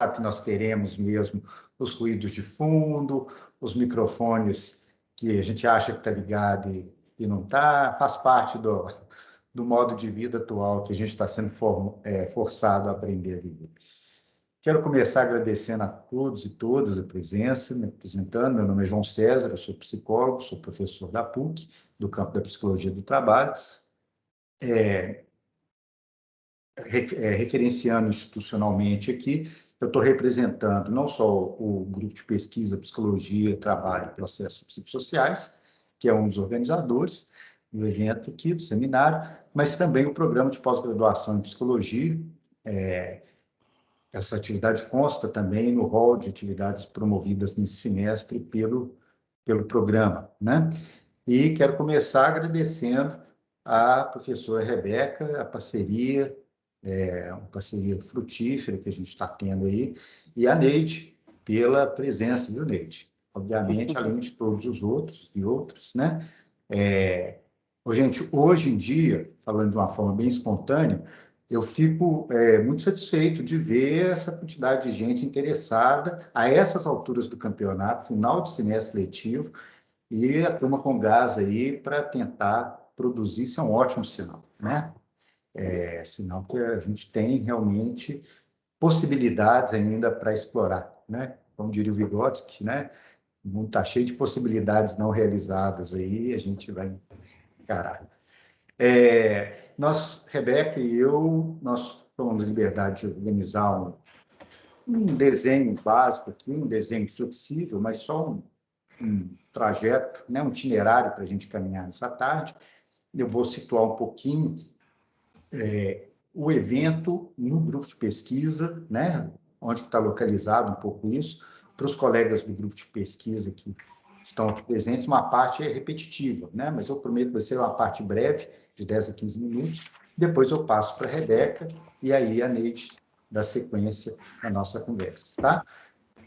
sabe que nós teremos mesmo os ruídos de fundo, os microfones que a gente acha que está ligado e não está, faz parte do modo de vida atual que a gente está sendo forçado a aprender a viver. Quero começar agradecendo a todos e todas a presença, me apresentando. Meu nome é João César, eu sou psicólogo, sou professor da PUC, do campo da Psicologia do Trabalho. Referenciando institucionalmente aqui, eu estou representando não só o Grupo de Pesquisa, Psicologia, Trabalho e Processos Psicossociais, que é um dos organizadores do evento aqui, do seminário, mas também o Programa de Pós-Graduação em Psicologia. Essa atividade consta também no rol de atividades promovidas nesse semestre pelo programa, né? E quero começar agradecendo à professora Rebeca, a parceria, uma parceria frutífera que a gente está tendo aí, e a Neide, pela presença, viu, Neide? Obviamente, além de todos os outros e outros, né? Gente, hoje em dia, falando de uma forma bem espontânea, eu fico muito satisfeito de ver essa quantidade de gente interessada a essas alturas do campeonato, final de semestre letivo, e a turma com gás aí para tentar produzir. Isso é um ótimo sinal, né? Sinal que a gente tem realmente possibilidades ainda para explorar, né? Como diria o Vygotsky, né? O mundo está cheio de possibilidades não realizadas aí, a gente vai encarar. Rebeca e eu, nós tomamos liberdade de organizar um desenho básico aqui, um desenho flexível, mas só um trajeto, né, um itinerário para a gente caminhar nessa tarde. Eu vou situar um pouquinho o evento no grupo de pesquisa, né, onde está localizado um pouco isso, para os colegas do grupo de pesquisa que estão aqui presentes. Uma parte é repetitiva, né, mas eu prometo que vai ser uma parte breve, de 10 a 15 minutos. Depois eu passo para a Rebeca e aí a Neide dá sequência na nossa conversa, tá?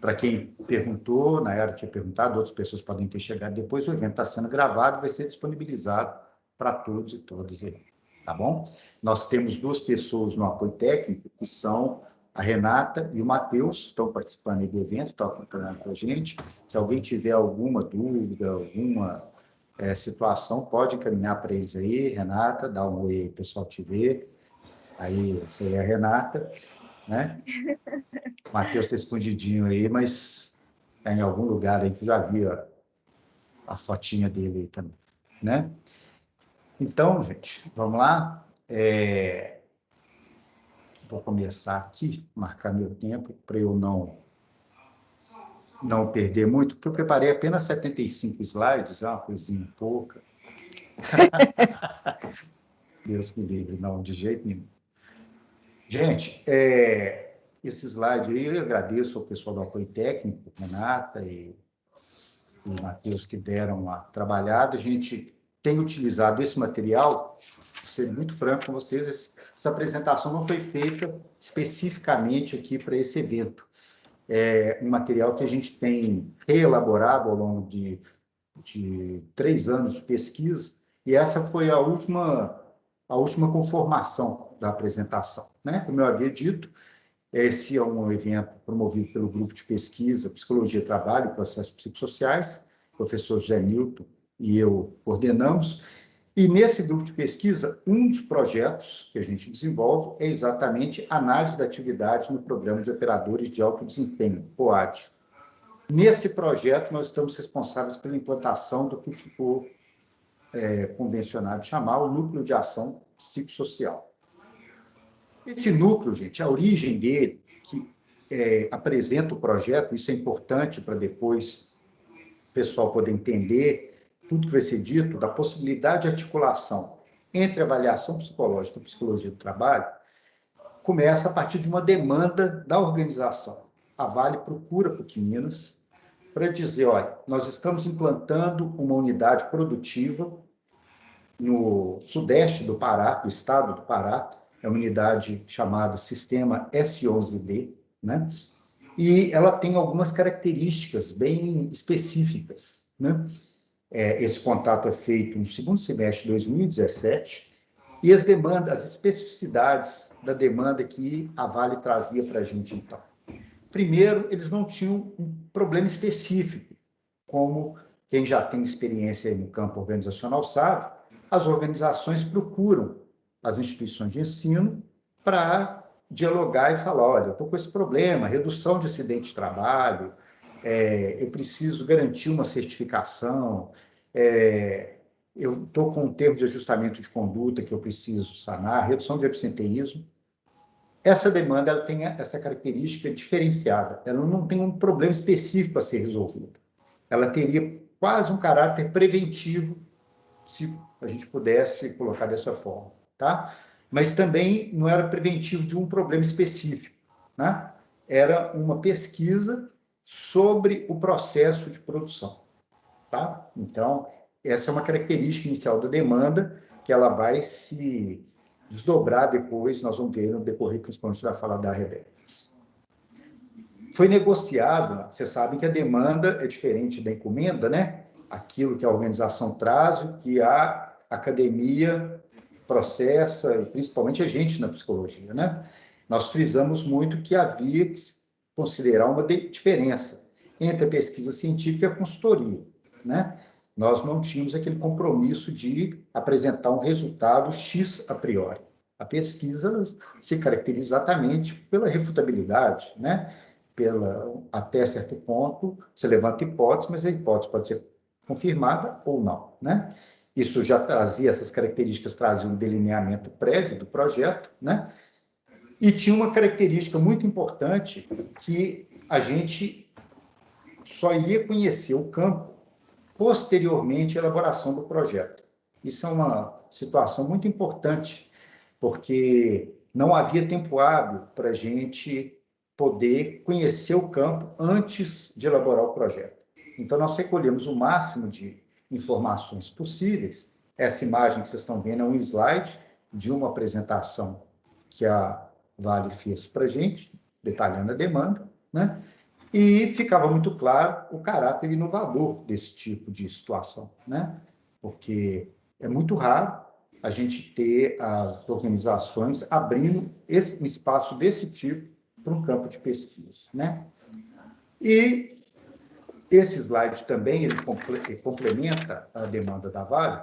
Para quem perguntou, na era tinha perguntado, outras pessoas podem ter chegado depois, o evento está sendo gravado e vai ser disponibilizado para todos e todas aí, tá bom? Nós temos duas pessoas no apoio técnico, que são a Renata e o Matheus, estão participando aí do evento, estão acompanhando com a gente. Se alguém tiver alguma dúvida, alguma situação, pode encaminhar para eles aí, Renata, dá um oi aí, o pessoal te vê. Aí, essa aí é a Renata, né? O Matheus está escondidinho aí, mas está em algum lugar aí que eu já vi a fotinha dele aí também, né? Então, gente, vamos lá. Vou começar aqui, marcar meu tempo para eu não perder muito, porque eu preparei apenas 75 slides, é uma coisinha pouca. Deus me livre, não, de jeito nenhum. Gente, esse slide aí, eu agradeço ao pessoal do apoio técnico, Renata e Matheus, que deram uma trabalhada. A gente tem utilizado esse material, vou ser muito franco com vocês, essa apresentação não foi feita especificamente aqui para esse evento. É um material que a gente tem reelaborado ao longo de 3 anos de pesquisa, e essa foi a última conformação da apresentação, né? Como eu havia dito, esse é um evento promovido pelo Grupo de Pesquisa Psicologia, Trabalho e Processos Psicossociais, o professor José Milton e eu coordenamos, e nesse grupo de pesquisa, um dos projetos que a gente desenvolve é exatamente a análise da atividade no Programa de Operadores de Alto Desempenho, POAD. Nesse projeto, nós estamos responsáveis pela implantação do que ficou convencionado chamar o Núcleo de Ação Psicossocial. Esse núcleo, gente, a origem dele, que apresenta o projeto, isso é importante para depois o pessoal poder entender tudo que vai ser dito, da possibilidade de articulação entre avaliação psicológica e psicologia do trabalho, começa a partir de uma demanda da organização. A Vale procura PUC Minas para dizer, olha, nós estamos implantando uma unidade produtiva no sudeste do Pará, do estado do Pará, é uma unidade chamada Sistema S11D, né? E ela tem algumas características bem específicas, né? Esse contato é feito no segundo semestre de 2017, e as demandas, as especificidades da demanda que a Vale trazia para a gente, então. Primeiro, eles não tinham um problema específico, como quem já tem experiência no campo organizacional sabe, as organizações procuram as instituições de ensino para dialogar e falar, olha, eu estou com esse problema, redução de acidente de trabalho, eu preciso garantir uma certificação, eu estou com um termo de ajustamento de conduta que eu preciso sanar, redução de absenteísmo. Essa demanda ela tem essa característica diferenciada, ela não tem um problema específico a ser resolvido. Ela teria quase um caráter preventivo, se a gente pudesse colocar dessa forma, tá? Mas também não era preventivo de um problema específico, né? Era uma pesquisa sobre o processo de produção, tá? Então, essa é uma característica inicial da demanda, que ela vai se desdobrar depois, nós vamos ver no decorrer, principalmente da fala da Rebeca. Foi negociado, vocês sabem que a demanda é diferente da encomenda, né? Aquilo que a organização traz, o que a academia processa, e principalmente a gente na psicologia, né? Nós frisamos muito que havia que considerar uma diferença entre a pesquisa científica e a consultoria, né? Nós não tínhamos aquele compromisso de apresentar um resultado X a priori. A pesquisa se caracteriza exatamente pela refutabilidade, né? Até certo ponto, você levanta hipótese, mas a hipótese pode ser confirmada ou não, né? Isso já trazia, essas características traziam um delineamento prévio do projeto, né? E tinha uma característica muito importante que a gente só iria conhecer o campo posteriormente à elaboração do projeto. Isso é uma situação muito importante, porque não havia tempo hábil para a gente poder conhecer o campo antes de elaborar o projeto. Então, nós recolhemos o máximo de informações possíveis. Essa imagem que vocês estão vendo é um slide de uma apresentação que a Vale fez para a gente, detalhando a demanda, né? E ficava muito claro o caráter inovador desse tipo de situação, né? Porque é muito raro a gente ter as organizações abrindo um espaço desse tipo para um campo de pesquisa, né? E esse slide também ele complementa a demanda da Vale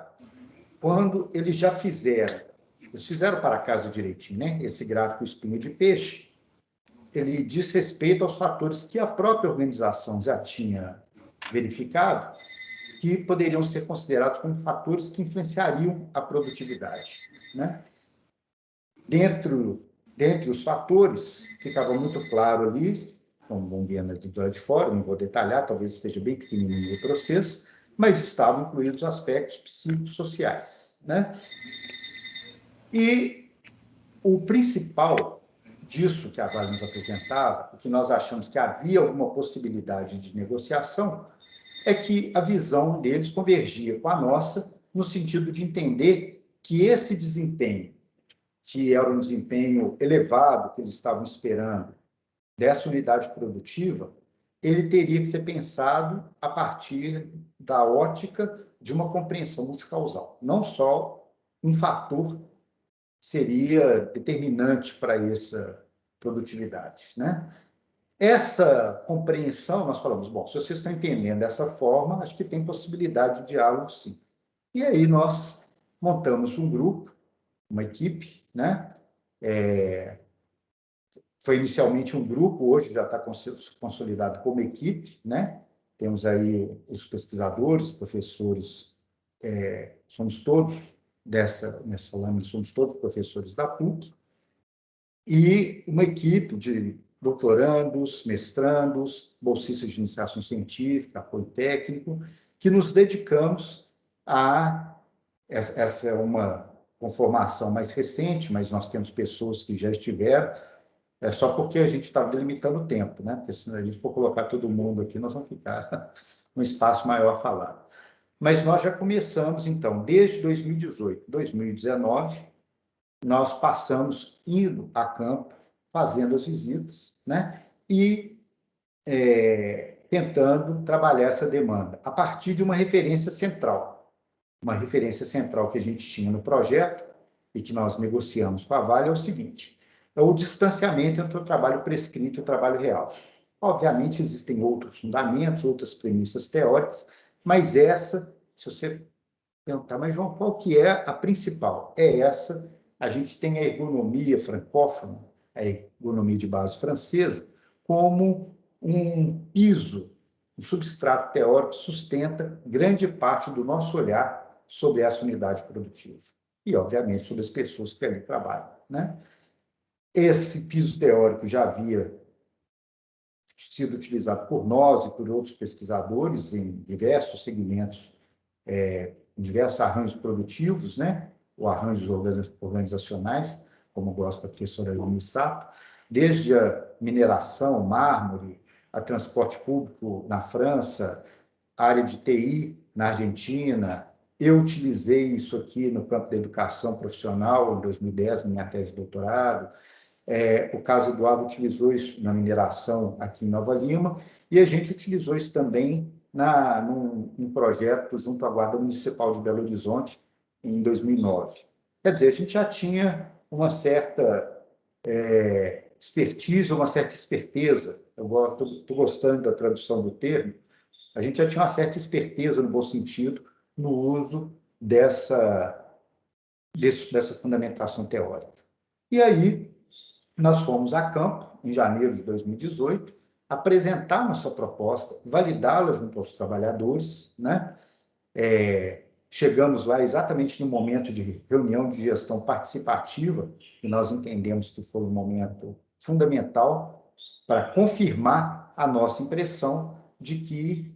quando eles já eles fizeram para casa direitinho, né? Esse gráfico espinha de peixe, ele diz respeito aos fatores que a própria organização já tinha verificado, que poderiam ser considerados como fatores que influenciariam a produtividade, né? Dentre os fatores, ficava muito claro ali, como vamos ver ali do lado de fora, não vou detalhar, talvez esteja bem pequenininho o processo, mas estavam incluídos aspectos psicossociais, né? E o principal disso que a Vale nos apresentava, o que nós achamos que havia alguma possibilidade de negociação, é que a visão deles convergia com a nossa, no sentido de entender que esse desempenho, que era um desempenho elevado que eles estavam esperando dessa unidade produtiva, ele teria que ser pensado a partir da ótica de uma compreensão multicausal. Não só um fator seria determinante para essa produtividade, né? Essa compreensão, nós falamos, bom, se vocês estão entendendo dessa forma, acho que tem possibilidade de diálogo, sim. E aí nós montamos um grupo, uma equipe, né? Foi inicialmente um grupo, hoje já está consolidado como equipe, né? Temos aí os pesquisadores, professores, somos todos nessa lâmina, somos todos professores da PUC, e uma equipe de doutorandos, mestrandos, bolsistas de iniciação científica, apoio técnico, que nos dedicamos a... Essa é uma conformação mais recente, mas nós temos pessoas que já estiveram, só porque a gente está delimitando o tempo, né? Porque se a gente for colocar todo mundo aqui, nós vamos ficar um espaço maior a falar. Mas nós já começamos, então, desde 2018, 2019, nós passamos indo a campo, fazendo as visitas, né? E tentando trabalhar essa demanda a partir de uma referência central. Uma referência central que a gente tinha no projeto e que nós negociamos com a Vale é o seguinte: é o distanciamento entre o trabalho prescrito e o trabalho real. Obviamente, existem outros fundamentos, outras premissas teóricas, mas essa, se você perguntar, mas João, qual que é a principal? É essa. A gente tem a ergonomia francófona, a ergonomia de base francesa, como um piso, um substrato teórico que sustenta grande parte do nosso olhar sobre essa unidade produtiva. E, obviamente, sobre as pessoas que ali trabalham, né? Esse piso teórico já havia sido utilizado por nós e por outros pesquisadores em diversos segmentos, em diversos arranjos produtivos, né? Ou arranjos organizacionais, como gosta a professora Leone Sato, desde a mineração, mármore, a transporte público na França, a área de TI na Argentina. Eu utilizei isso aqui no campo da educação profissional em 2010, na minha tese de doutorado. O caso Eduardo utilizou isso na mineração aqui em Nova Lima, e a gente utilizou isso também num projeto junto à Guarda Municipal de Belo Horizonte, em 2009. Quer dizer, a gente já tinha uma certa expertise, uma certa esperteza. Eu estou gostando da tradução do termo. A gente já tinha uma certa esperteza, no bom sentido, no uso dessa fundamentação teórica. E aí, nós fomos a campo, em janeiro de 2018, apresentar nossa proposta, validá-la junto aos trabalhadores, né? Chegamos lá exatamente no momento de reunião de gestão participativa, que nós entendemos que foi um momento fundamental para confirmar a nossa impressão de que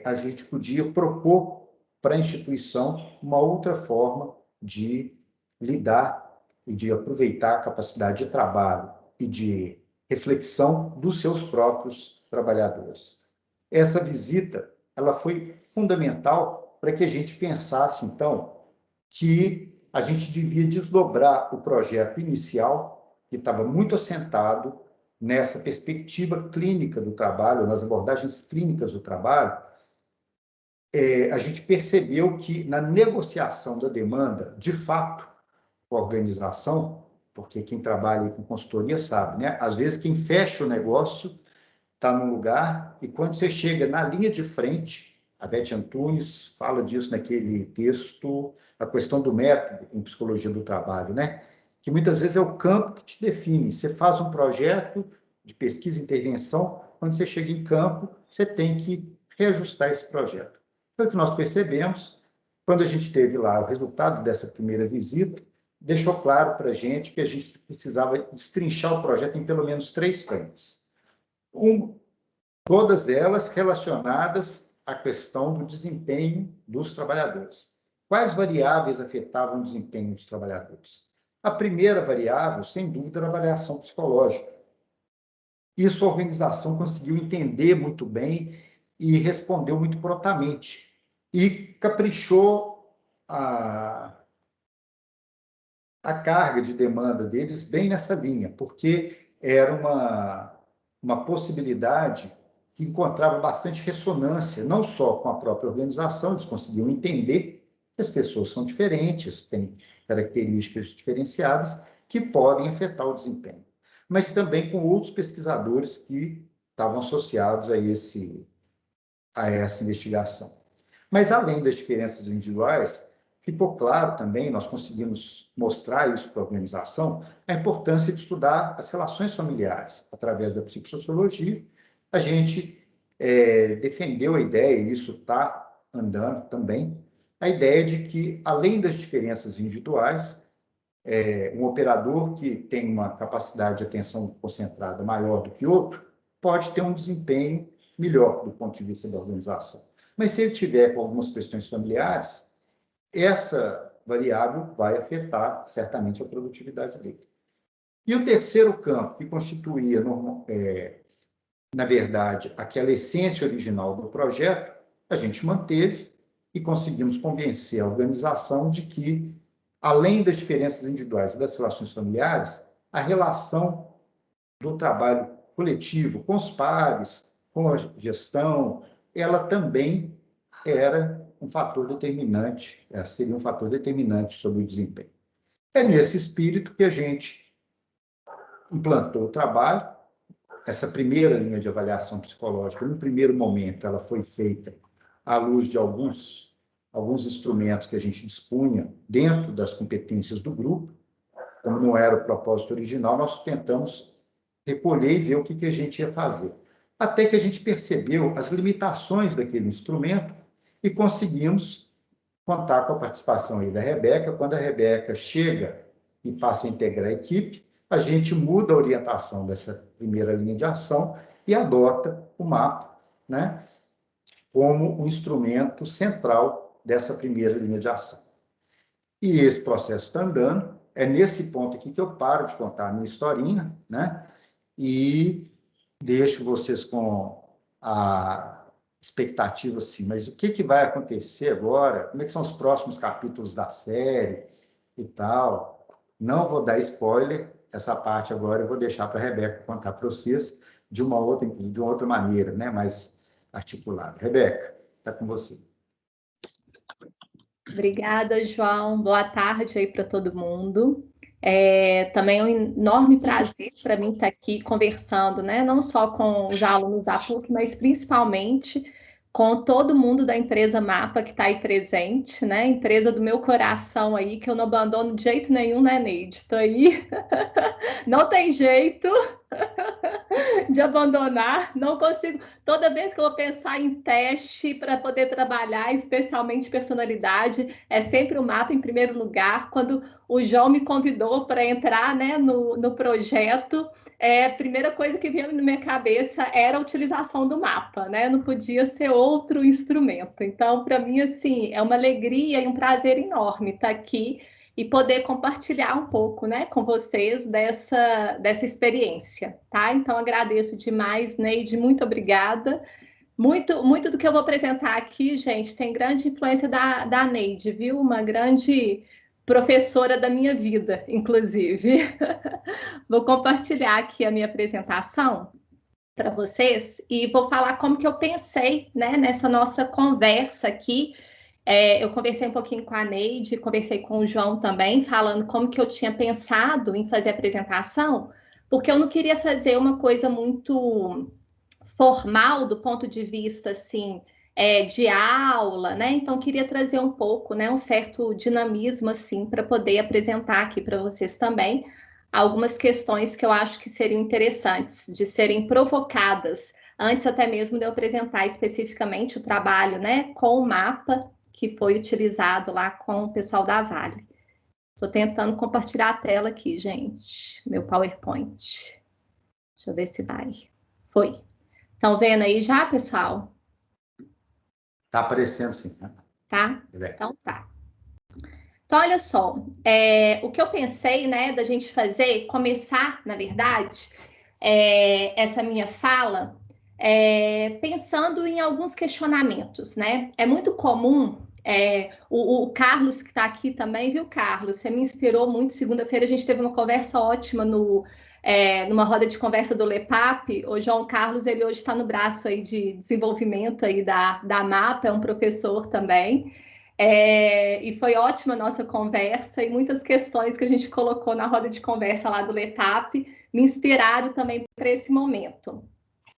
a gente podia propor para a instituição uma outra forma de lidar e de aproveitar a capacidade de trabalho e de reflexão dos seus próprios trabalhadores. Essa visita, ela foi fundamental para que a gente pensasse, então, que a gente devia desdobrar o projeto inicial, que estava muito assentado nessa perspectiva clínica do trabalho, nas abordagens clínicas do trabalho. A gente percebeu que, na negociação da demanda, de fato, com a organização, porque quem trabalha com consultoria sabe, né? Às vezes, quem fecha o negócio está num lugar, e quando você chega na linha de frente, a Beth Antunes fala disso naquele texto, a questão do método em psicologia do trabalho, né? Que muitas vezes é o campo que te define. Você faz um projeto de pesquisa e intervenção, quando você chega em campo, você tem que reajustar esse projeto. Foi o que nós percebemos quando a gente teve lá o resultado dessa primeira visita, deixou claro para a gente que a gente precisava destrinchar o projeto em pelo menos 3 frentes. Todas elas relacionadas à questão do desempenho dos trabalhadores. Quais variáveis afetavam o desempenho dos trabalhadores? A primeira variável, sem dúvida, era a avaliação psicológica. Isso a organização conseguiu entender muito bem e respondeu muito prontamente. E caprichou a carga de demanda deles bem nessa linha, porque era uma possibilidade que encontrava bastante ressonância, não só com a própria organização, eles conseguiam entender que as pessoas são diferentes, têm características diferenciadas que podem afetar o desempenho, mas também com outros pesquisadores que estavam associados a essa investigação. Mas, além das diferenças individuais, ficou claro também, nós conseguimos mostrar isso para a organização, a importância de estudar as relações familiares. Através da psicossociologia, a gente defendeu a ideia, e isso está andando também, a ideia de que, além das diferenças individuais, um operador que tem uma capacidade de atenção concentrada maior do que outro, pode ter um desempenho melhor do ponto de vista da organização. Mas se ele tiver com algumas questões familiares, essa variável vai afetar certamente a produtividade dele. E o terceiro campo, que constituía, na verdade, aquela essência original do projeto, a gente manteve e conseguimos convencer a organização de que, além das diferenças individuais e das relações familiares, a relação do trabalho coletivo com os pares, com a gestão, ela também era um fator determinante, seria um fator determinante sobre o desempenho. É nesse espírito que a gente implantou o trabalho, essa primeira linha de avaliação psicológica, no primeiro momento, ela foi feita à luz de alguns instrumentos que a gente dispunha dentro das competências do grupo. Como não era o propósito original, nós tentamos recolher e ver o que a gente ia fazer. Até que a gente percebeu as limitações daquele instrumento e conseguimos contar com a participação aí da Rebeca. Quando a Rebeca chega e passa a integrar a equipe, a gente muda a orientação dessa primeira linha de ação e adota o mapa, né, como um instrumento central dessa primeira linha de ação. E esse processo está andando. É nesse ponto aqui que eu paro de contar a minha historinha, né, e deixo vocês com a expectativa assim, mas o que vai acontecer agora? Como é que são os próximos capítulos da série e tal? Não vou dar spoiler, essa parte agora eu vou deixar para a Rebeca contar para vocês de uma outra maneira, né, mais articulada. Rebeca, está com você. Obrigada, João. Boa tarde aí para todo mundo. Também é um enorme prazer para mim estar aqui conversando, né? Não só com os alunos da PUC, mas principalmente com todo mundo da empresa Mapa que está aí presente, né? Empresa do meu coração aí, que eu não abandono de jeito nenhum, né, Neide? Estou aí, não tem jeito de abandonar, não consigo. Toda vez que eu vou pensar em teste para poder trabalhar, especialmente personalidade, é sempre o Mapa em primeiro lugar. Quando o João me convidou para entrar, né, no projeto, a primeira coisa que veio na minha cabeça era a utilização do mapa, né? Não podia ser outro instrumento. Então, para mim, assim, é uma alegria e um prazer enorme estar aqui e poder compartilhar um pouco, né, com vocês dessa experiência, tá? Então, agradeço demais, Neide, muito obrigada. Muito do que eu vou apresentar aqui, gente, tem grande influência da Neide, viu? Uma grande professora da minha vida, inclusive. Vou compartilhar aqui a minha apresentação para vocês e vou falar como que eu pensei, né, nessa nossa conversa aqui. Eu conversei um pouquinho com a Neide, conversei com o João também, falando como que eu tinha pensado em fazer a apresentação, porque eu não queria fazer uma coisa muito formal do ponto de vista, assim, de aula, né? Então, queria trazer um pouco, né, um certo dinamismo, assim, para poder apresentar aqui para vocês também algumas questões que eu acho que seriam interessantes de serem provocadas, antes até mesmo de eu apresentar especificamente o trabalho, né, com o mapa que foi utilizado lá com o pessoal da Vale. Estou tentando compartilhar a tela aqui, gente, meu PowerPoint. Deixa eu ver se vai. Foi. Estão vendo aí já, pessoal? Está aparecendo, sim. Né? Tá? Então tá. Então, olha só, o que eu pensei, né, da gente fazer, começar, na verdade, essa minha fala, pensando em alguns questionamentos, né? É muito comum, o Carlos, que está aqui também, viu, Carlos? Você me inspirou muito. Segunda-feira a gente teve uma conversa ótima numa roda de conversa do LEPAP. O João Carlos, ele hoje está no braço aí de desenvolvimento aí da MAPA, é um professor também. E foi ótima a nossa conversa e muitas questões que a gente colocou na roda de conversa lá do LEPAP me inspiraram também para esse momento.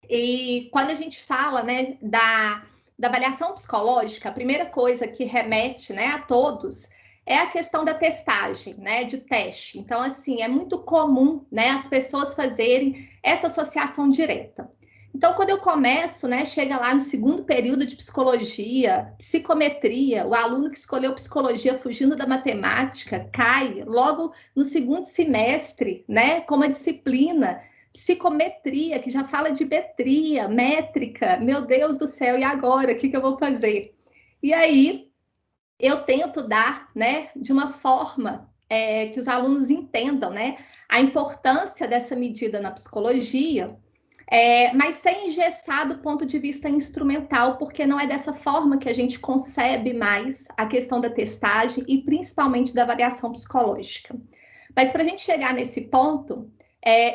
E quando a gente fala, né, da avaliação psicológica, a primeira coisa que remete, né, a todos é a questão da testagem, né, de teste. Então, assim, é muito comum, né, as pessoas fazerem essa associação direta. Então, quando eu começo, né, chega lá no segundo período de psicologia, psicometria, o aluno que escolheu psicologia fugindo da matemática cai logo no segundo semestre, né, com uma disciplina, psicometria, que já fala de betria, métrica. Meu Deus do céu, e agora? O que eu vou fazer? E aí, eu tento dar, né, de uma forma que os alunos entendam, né, a importância dessa medida na psicologia, mas sem engessar do ponto de vista instrumental, porque não é dessa forma que a gente concebe mais a questão da testagem e principalmente da avaliação psicológica. Mas para a gente chegar nesse ponto,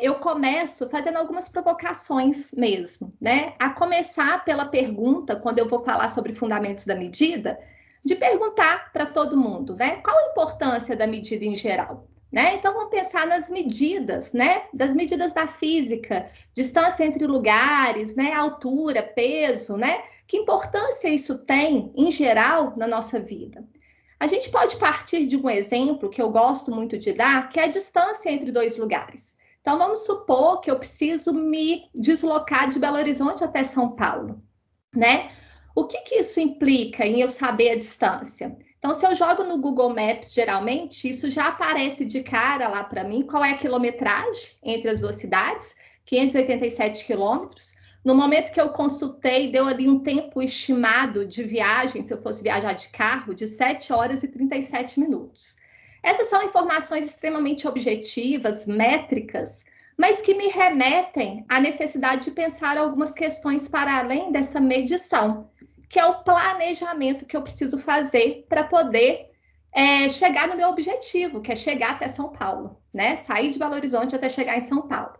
eu começo fazendo algumas provocações mesmo, né? A começar pela pergunta, quando eu vou falar sobre fundamentos da medida, de perguntar para todo mundo, né? Qual a importância da medida em geral? né? Então, vamos pensar nas medidas, né? Das medidas da física, distância entre lugares, né? Altura, peso, né? Que importância isso tem, em geral, na nossa vida? A gente pode partir de um exemplo que eu gosto muito de dar, que é a distância entre dois lugares. Então, vamos supor que eu preciso me deslocar de Belo Horizonte até São Paulo, né? O que isso implica em eu saber a distância? Então, se eu jogo no Google Maps, geralmente, isso já aparece de cara lá para mim, qual é a quilometragem entre as duas cidades, 587 quilômetros. No momento que eu consultei, deu ali um tempo estimado de viagem, se eu fosse viajar de carro, de 7 horas e 37 minutos. Essas são informações extremamente objetivas, métricas, mas que me remetem à necessidade de pensar algumas questões para além dessa medição, que é o planejamento que eu preciso fazer para poder chegar no meu objetivo, que é chegar até São Paulo, né? Sair de Belo Horizonte até chegar em São Paulo.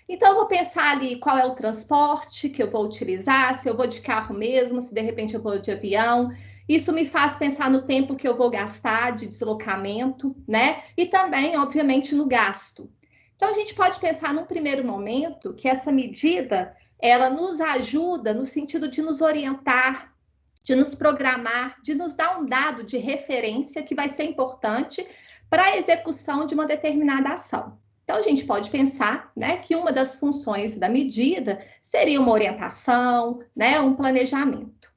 Então, eu vou pensar ali qual é o transporte que eu vou utilizar, se eu vou de carro mesmo, se de repente eu vou de avião. Isso me faz pensar no tempo que eu vou gastar de deslocamento, né? E também, obviamente, no gasto. Então, a gente pode pensar num primeiro momento que essa medida, ela nos ajuda no sentido de nos orientar, de nos programar, de nos dar um dado de referência que vai ser importante para a execução de uma determinada ação. Então, a gente pode pensar, né, que uma das funções da medida seria uma orientação, né, um planejamento.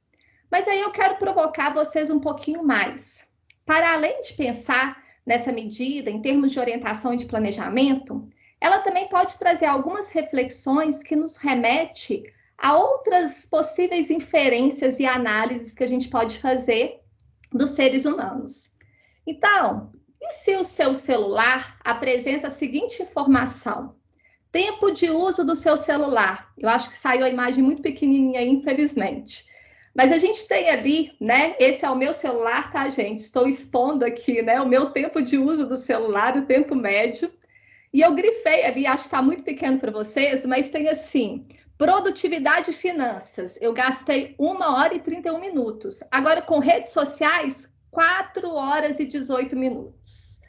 Mas aí eu quero provocar vocês um pouquinho mais. Para além de pensar nessa medida em termos de orientação e de planejamento, ela também pode trazer algumas reflexões que nos remete a outras possíveis inferências e análises que a gente pode fazer dos seres humanos. Então, e se o seu celular apresenta a seguinte informação? Tempo de uso do seu celular. Eu acho que saiu a imagem muito pequenininha aí, infelizmente. Mas a gente tem ali, né? Esse é o meu celular, tá, gente? Estou expondo aqui, né? O meu tempo de uso do celular, o tempo médio. E eu grifei ali, acho que está muito pequeno para vocês, mas tem assim: produtividade e finanças. Eu gastei 1 hora e 31 minutos. Agora, com redes sociais, 4 horas e 18 minutos.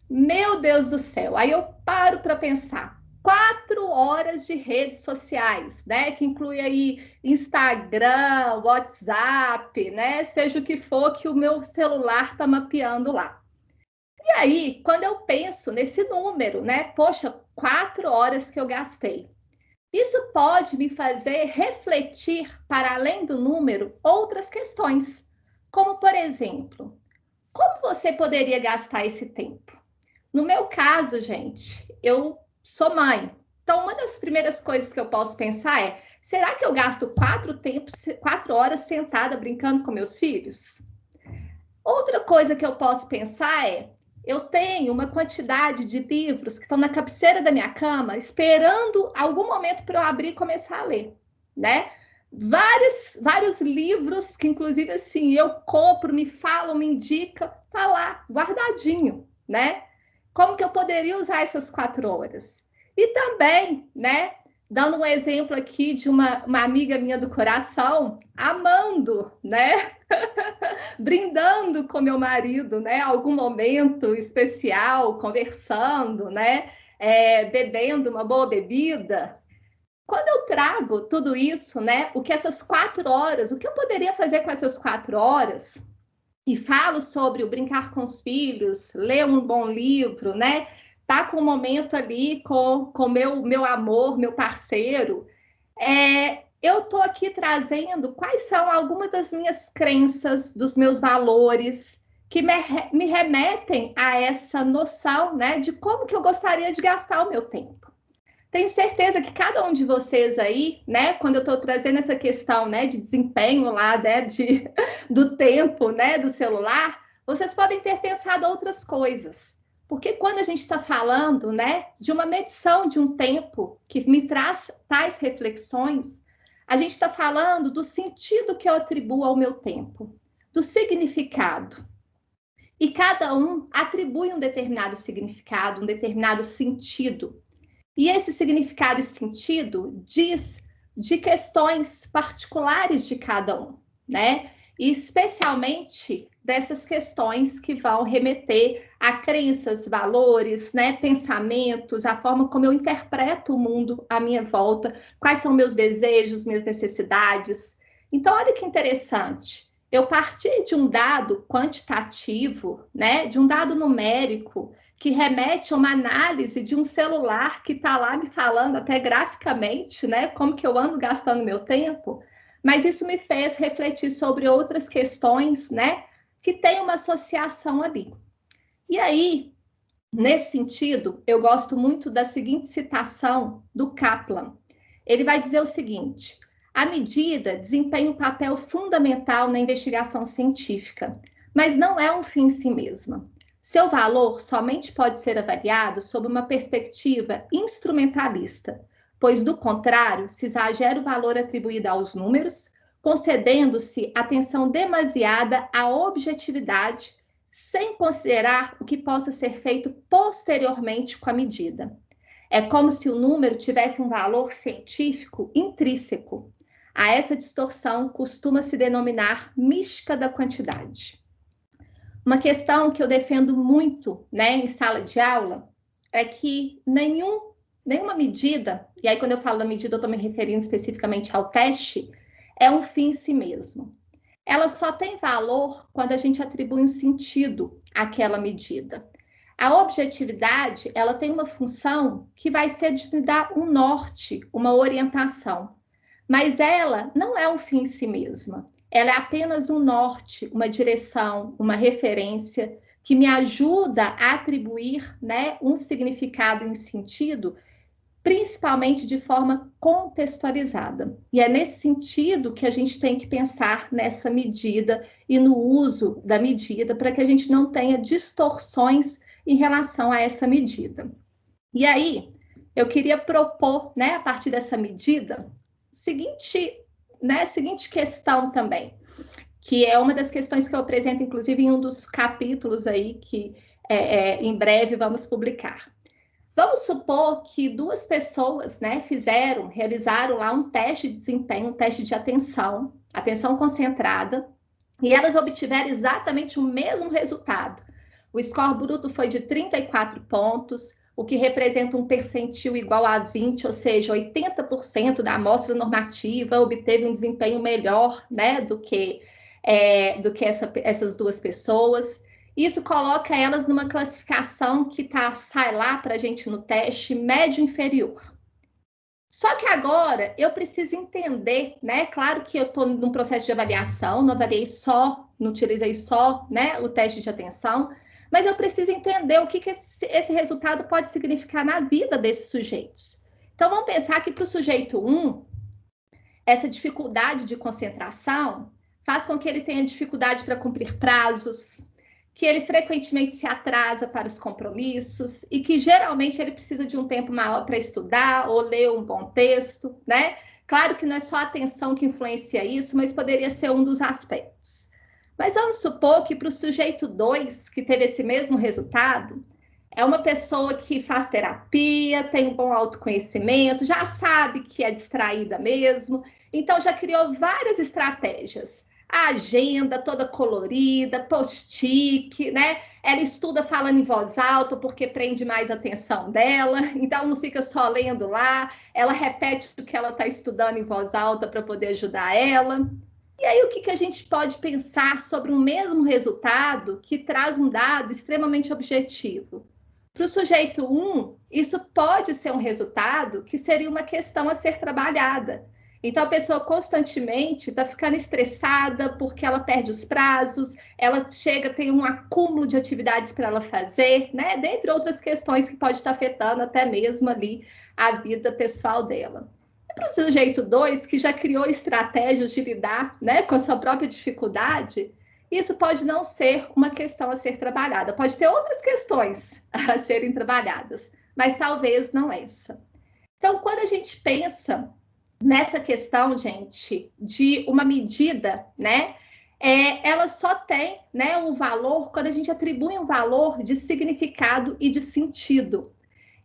Meu Deus do céu. Aí eu paro para pensar. 4 horas de redes sociais, né? Que inclui aí Instagram, WhatsApp, né? Seja o que for que o meu celular está mapeando lá. E aí, quando eu penso nesse número, né? Poxa, 4 horas que eu gastei. Isso pode me fazer refletir, para além do número, outras questões. Como, por exemplo, como você poderia gastar esse tempo? No meu caso, gente, eu sou mãe. Então, uma das primeiras coisas que eu posso pensar é: será que eu gasto 4 horas sentada brincando com meus filhos? Outra coisa que eu posso pensar é: eu tenho uma quantidade de livros que estão na cabeceira da minha cama, esperando algum momento para eu abrir e começar a ler, né? Vários livros que, inclusive, assim, eu compro, me falam, me indicam, tá lá, guardadinho, né? Como que eu poderia usar essas 4 horas? E também, né? Dando um exemplo aqui de uma amiga minha do coração, amando, né? Brindando com meu marido, né? Algum momento especial, conversando, né? Bebendo uma boa bebida. Quando eu trago tudo isso, né? O que essas 4 horas, o que eu poderia fazer com essas 4 horas? E falo sobre o brincar com os filhos, ler um bom livro, né? Tá com um momento ali com meu amor, meu parceiro. Eu estou aqui trazendo quais são algumas das minhas crenças, dos meus valores, que me remetem a essa noção, né, de como que eu gostaria de gastar o meu tempo. Tenho certeza que cada um de vocês aí, né, quando eu estou trazendo essa questão, né, de desempenho lá, né, do tempo, né, do celular, vocês podem ter pensado outras coisas. Porque quando a gente está falando, né, de uma medição de um tempo que me traz tais reflexões, a gente está falando do sentido que eu atribuo ao meu tempo, do significado. E cada um atribui um determinado significado, um determinado sentido. E esse significado e sentido diz de questões particulares de cada um, né? e especialmente dessas questões que vão remeter a crenças, valores, né, pensamentos, a forma como eu interpreto o mundo à minha volta, quais são meus desejos, minhas necessidades. Então, olha que interessante. Eu parti de um dado quantitativo, né, de um dado numérico, que remete a uma análise de um celular que está lá me falando até graficamente, né, como que eu ando gastando meu tempo, mas isso me fez refletir sobre outras questões, né, que tem uma associação ali. E aí, nesse sentido, eu gosto muito da seguinte citação do Kaplan. Ele vai dizer o seguinte: a medida desempenha um papel fundamental na investigação científica, mas não é um fim em si mesma. Seu valor somente pode ser avaliado sob uma perspectiva instrumentalista, pois, do contrário, se exagera o valor atribuído aos números, concedendo-se atenção demasiada à objetividade, sem considerar o que possa ser feito posteriormente com a medida. É como se o número tivesse um valor científico intrínseco. A essa distorção costuma-se denominar mística da quantidade. Uma questão que eu defendo muito, né, em sala de aula é que nenhuma medida, e aí quando eu falo da medida eu estou me referindo especificamente ao teste, é um fim em si mesmo. Ela só tem valor quando a gente atribui um sentido àquela medida. A objetividade, ela tem uma função que vai ser de dar um norte, uma orientação. Mas ela não é um fim em si mesma. Ela é apenas um norte, uma direção, uma referência que me ajuda a atribuir, né, um significado e um sentido, principalmente de forma contextualizada. E é nesse sentido que a gente tem que pensar nessa medida e no uso da medida para que a gente não tenha distorções em relação a essa medida. E aí, eu queria propor, né, a partir dessa medida, seguinte questão também, que é uma das questões que eu apresento, inclusive, em um dos capítulos aí que em breve vamos publicar. Vamos supor que duas pessoas, né, realizaram lá um teste de desempenho, um teste de atenção concentrada, e elas obtiveram exatamente o mesmo resultado. O score bruto foi de 34 pontos, o que representa um percentil igual a 20, ou seja, 80% da amostra normativa obteve um desempenho melhor, né, do que essas duas pessoas. Isso coloca elas numa classificação que sai lá para a gente no teste médio inferior. Só que agora eu preciso entender, né? Claro que eu estou num processo de avaliação, não utilizei só, né, o teste de atenção, mas eu preciso entender o que esse resultado pode significar na vida desses sujeitos. Então, vamos pensar que para o sujeito 1, essa dificuldade de concentração faz com que ele tenha dificuldade para cumprir prazos, que ele frequentemente se atrasa para os compromissos e que geralmente ele precisa de um tempo maior para estudar ou ler um bom texto, né? Claro que não é só a atenção que influencia isso, mas poderia ser um dos aspectos. Mas vamos supor que para o sujeito 2, que teve esse mesmo resultado, é uma pessoa que faz terapia, tem um bom autoconhecimento, já sabe que é distraída mesmo, então já criou várias estratégias. A agenda toda colorida, post-it, né? Ela estuda falando em voz alta porque prende mais a atenção dela, então não fica só lendo lá, ela repete o que ela está estudando em voz alta para poder ajudar ela. E aí, o que a gente pode pensar sobre um mesmo resultado que traz um dado extremamente objetivo? Para o sujeito 1, isso pode ser um resultado que seria uma questão a ser trabalhada. Então, a pessoa constantemente está ficando estressada porque ela perde os prazos, ela tem um acúmulo de atividades para ela fazer, né? Dentre outras questões que pode estar afetando até mesmo ali a vida pessoal dela. Para o sujeito 2, que já criou estratégias de lidar, né, com a sua própria dificuldade, isso pode não ser uma questão a ser trabalhada. Pode ter outras questões a serem trabalhadas, mas talvez não essa. Então, quando a gente pensa nessa questão, gente, de uma medida, né, ela só tem, né, um valor quando a gente atribui um valor de significado e de sentido.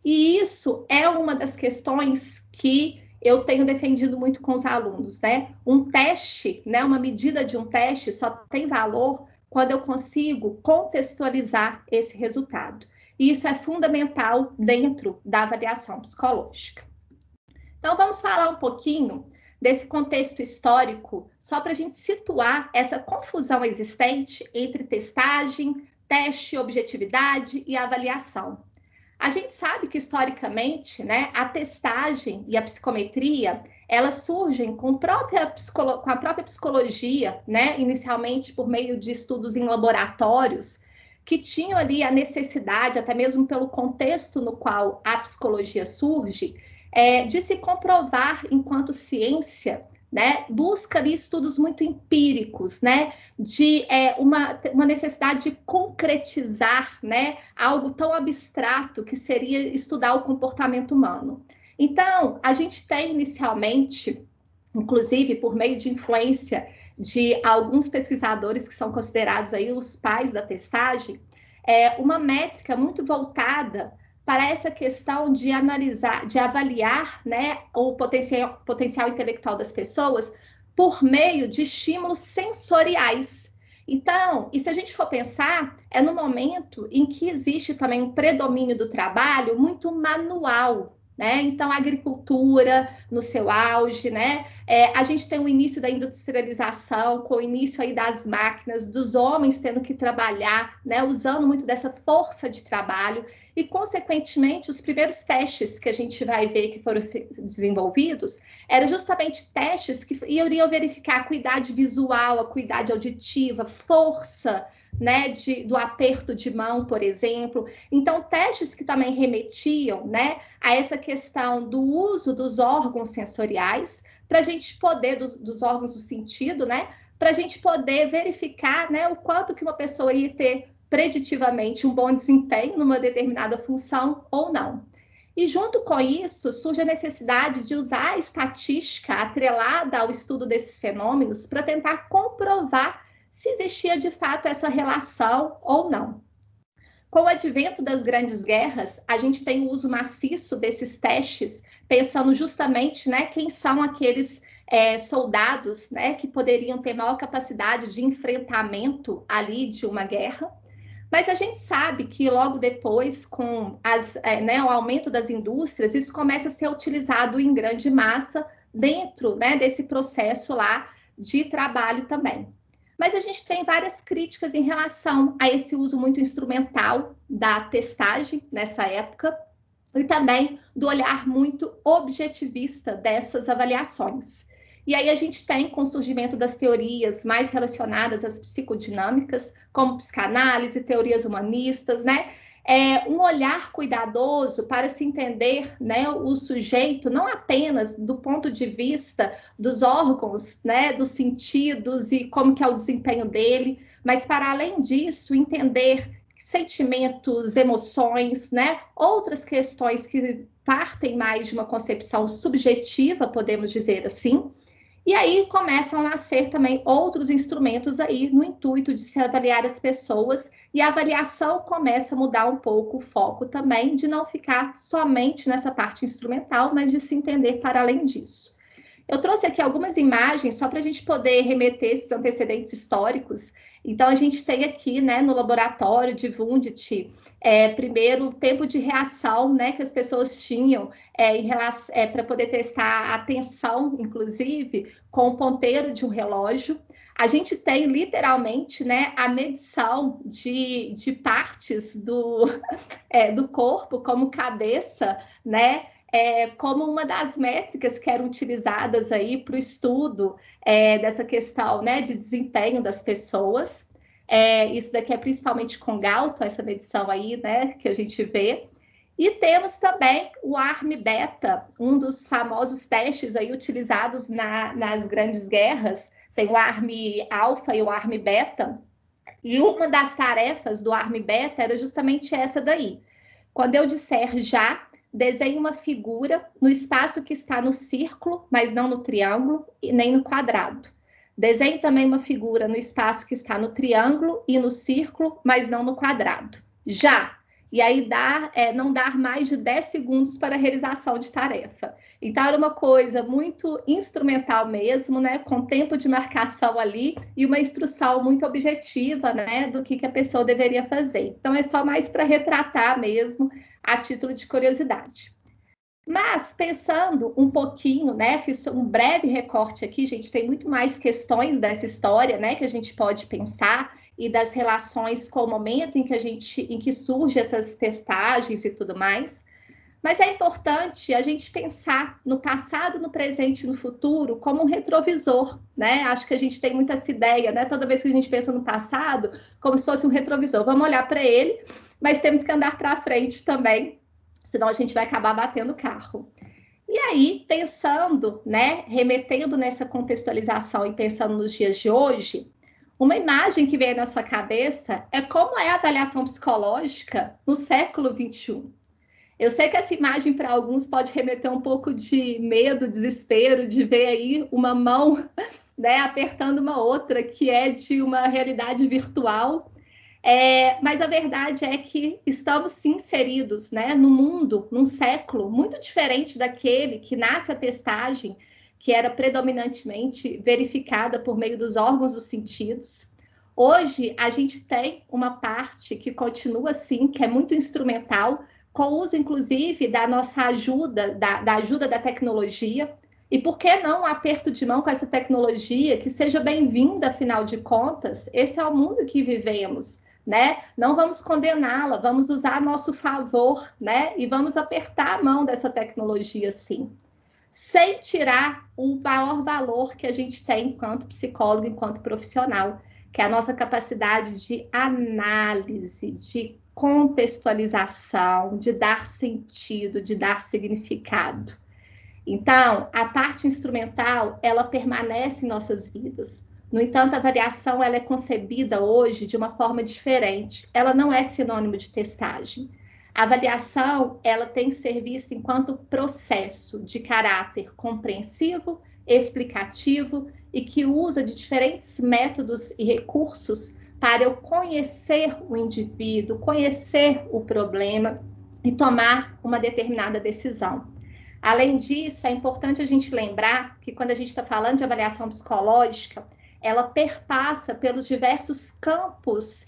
E isso é uma das questões que eu tenho defendido muito com os alunos, né? Um teste, né, uma medida de um teste só tem valor quando eu consigo contextualizar esse resultado. E isso é fundamental dentro da avaliação psicológica. Então, vamos falar um pouquinho desse contexto histórico, só para a gente situar essa confusão existente entre testagem, teste, objetividade e avaliação. A gente sabe que, historicamente, né, a testagem e a psicometria, elas surgem com a própria psicologia, né, inicialmente por meio de estudos em laboratórios, que tinham ali a necessidade, até mesmo pelo contexto no qual a psicologia surge, de se comprovar enquanto ciência, né, busca ali estudos muito empíricos, né, de uma necessidade de concretizar, né, algo tão abstrato que seria estudar o comportamento humano. Então, a gente tem inicialmente, inclusive por meio de influência de alguns pesquisadores que são considerados aí os pais da testagem, uma métrica muito voltada para essa questão de analisar, de avaliar, né, o potencial intelectual das pessoas por meio de estímulos sensoriais. Então, e se a gente for pensar, é no momento em que existe também um predomínio do trabalho muito manual, né? Então, a agricultura no seu auge, né? A gente tem o início da industrialização, com o início aí das máquinas, dos homens tendo que trabalhar, né? Usando muito dessa força de trabalho e, consequentemente, os primeiros testes que a gente vai ver que foram desenvolvidos eram justamente testes que iriam verificar a acuidade visual, a acuidade auditiva, força, né, do aperto de mão, por exemplo. Então, testes que também remetiam, né, a essa questão do uso dos órgãos sensoriais, para a gente poder, dos órgãos do sentido, né, para a gente poder verificar, né, o quanto que uma pessoa ia ter preditivamente um bom desempenho numa determinada função ou não. E junto com isso, surge a necessidade de usar a estatística atrelada ao estudo desses fenômenos para tentar comprovar se existia de fato essa relação ou não. Com o advento das grandes guerras, a gente tem o uso maciço desses testes, pensando justamente, né, quem são aqueles soldados, né, que poderiam ter maior capacidade de enfrentamento ali de uma guerra. Mas a gente sabe que logo depois, com o aumento das indústrias, isso começa a ser utilizado em grande massa dentro, né, desse processo lá de trabalho também. Mas a gente tem várias críticas em relação a esse uso muito instrumental da testagem nessa época e também do olhar muito objetivista dessas avaliações. E aí a gente tem, com o surgimento das teorias mais relacionadas às psicodinâmicas, como psicanálise, teorias humanistas, né? Um olhar cuidadoso para se entender, né, o sujeito, não apenas do ponto de vista dos órgãos, né, dos sentidos e como que é o desempenho dele, mas para além disso, entender sentimentos, emoções, né, outras questões que partem mais de uma concepção subjetiva, podemos dizer assim. E aí começam a nascer também outros instrumentos aí no intuito de se avaliar as pessoas, e a avaliação começa a mudar um pouco o foco também, de não ficar somente nessa parte instrumental, mas de se entender para além disso. Eu trouxe aqui algumas imagens só para a gente poder remeter esses antecedentes históricos. Então, a gente tem aqui, né, no laboratório de Wundt, primeiro, o tempo de reação, né, que as pessoas tinham para poder testar a tensão, inclusive, com o ponteiro de um relógio. A gente tem, literalmente, né, a medição de partes do corpo, como cabeça, né, como uma das métricas que eram utilizadas aí para o estudo dessa questão, né, de desempenho das pessoas. Isso daqui é principalmente com Galton, essa medição aí, né, que a gente vê. E temos também o ARM-beta, um dos famosos testes aí utilizados nas grandes guerras. Tem o ARM-alfa e o ARM-beta. E uma das tarefas do ARM-beta era justamente essa daí. Quando eu disser já, desenhe uma figura no espaço que está no círculo, mas não no triângulo e nem no quadrado. Desenhe também uma figura no espaço que está no triângulo e no círculo, mas não no quadrado. Já! e aí não dar mais de 10 segundos para a realização de tarefa. Então, era uma coisa muito instrumental mesmo, né, com tempo de marcação ali e uma instrução muito objetiva, né, do que a pessoa deveria fazer. Então, é só mais para retratar mesmo, a título de curiosidade. Mas, pensando um pouquinho, né, fiz um breve recorte aqui, gente, tem muito mais questões dessa história, né, que a gente pode pensar, e das relações com o momento em que surgem essas testagens e tudo mais. Mas é importante a gente pensar no passado, no presente e no futuro como um retrovisor, né? Acho que a gente tem muito essa ideia, né? Toda vez que a gente pensa no passado, como se fosse um retrovisor. Vamos olhar para ele, mas temos que andar para frente também, senão a gente vai acabar batendo o carro. E aí, pensando, né, remetendo nessa contextualização e pensando nos dias de hoje, uma imagem que vem na sua cabeça é como é a avaliação psicológica no século XXI. Eu sei que essa imagem para alguns pode remeter um pouco de medo, desespero, de ver aí uma mão, né, apertando uma outra, que é de uma realidade virtual. Mas a verdade é que estamos sim inseridos, né, no mundo, num século muito diferente daquele que nasce a testagem, que era predominantemente verificada por meio dos órgãos dos sentidos. Hoje, a gente tem uma parte que continua assim, que é muito instrumental, com o uso, inclusive, da nossa ajuda, da ajuda da tecnologia. E por que não um aperto de mão com essa tecnologia, que seja bem-vinda, afinal de contas? Esse é o mundo que vivemos, né? Não vamos condená-la, vamos usar a nosso favor, né? E vamos apertar a mão dessa tecnologia, sim, sem tirar o maior valor que a gente tem enquanto psicólogo, enquanto profissional, que é a nossa capacidade de análise, de contextualização, de dar sentido, de dar significado. Então, a parte instrumental, ela permanece em nossas vidas. No entanto, a avaliação ela é concebida hoje de uma forma diferente. Ela não é sinônimo de testagem. A avaliação, ela tem que ser vista enquanto processo de caráter compreensivo, explicativo e que usa de diferentes métodos e recursos para eu conhecer o indivíduo, conhecer o problema e tomar uma determinada decisão. Além disso, é importante a gente lembrar que quando a gente está falando de avaliação psicológica, ela perpassa pelos diversos campos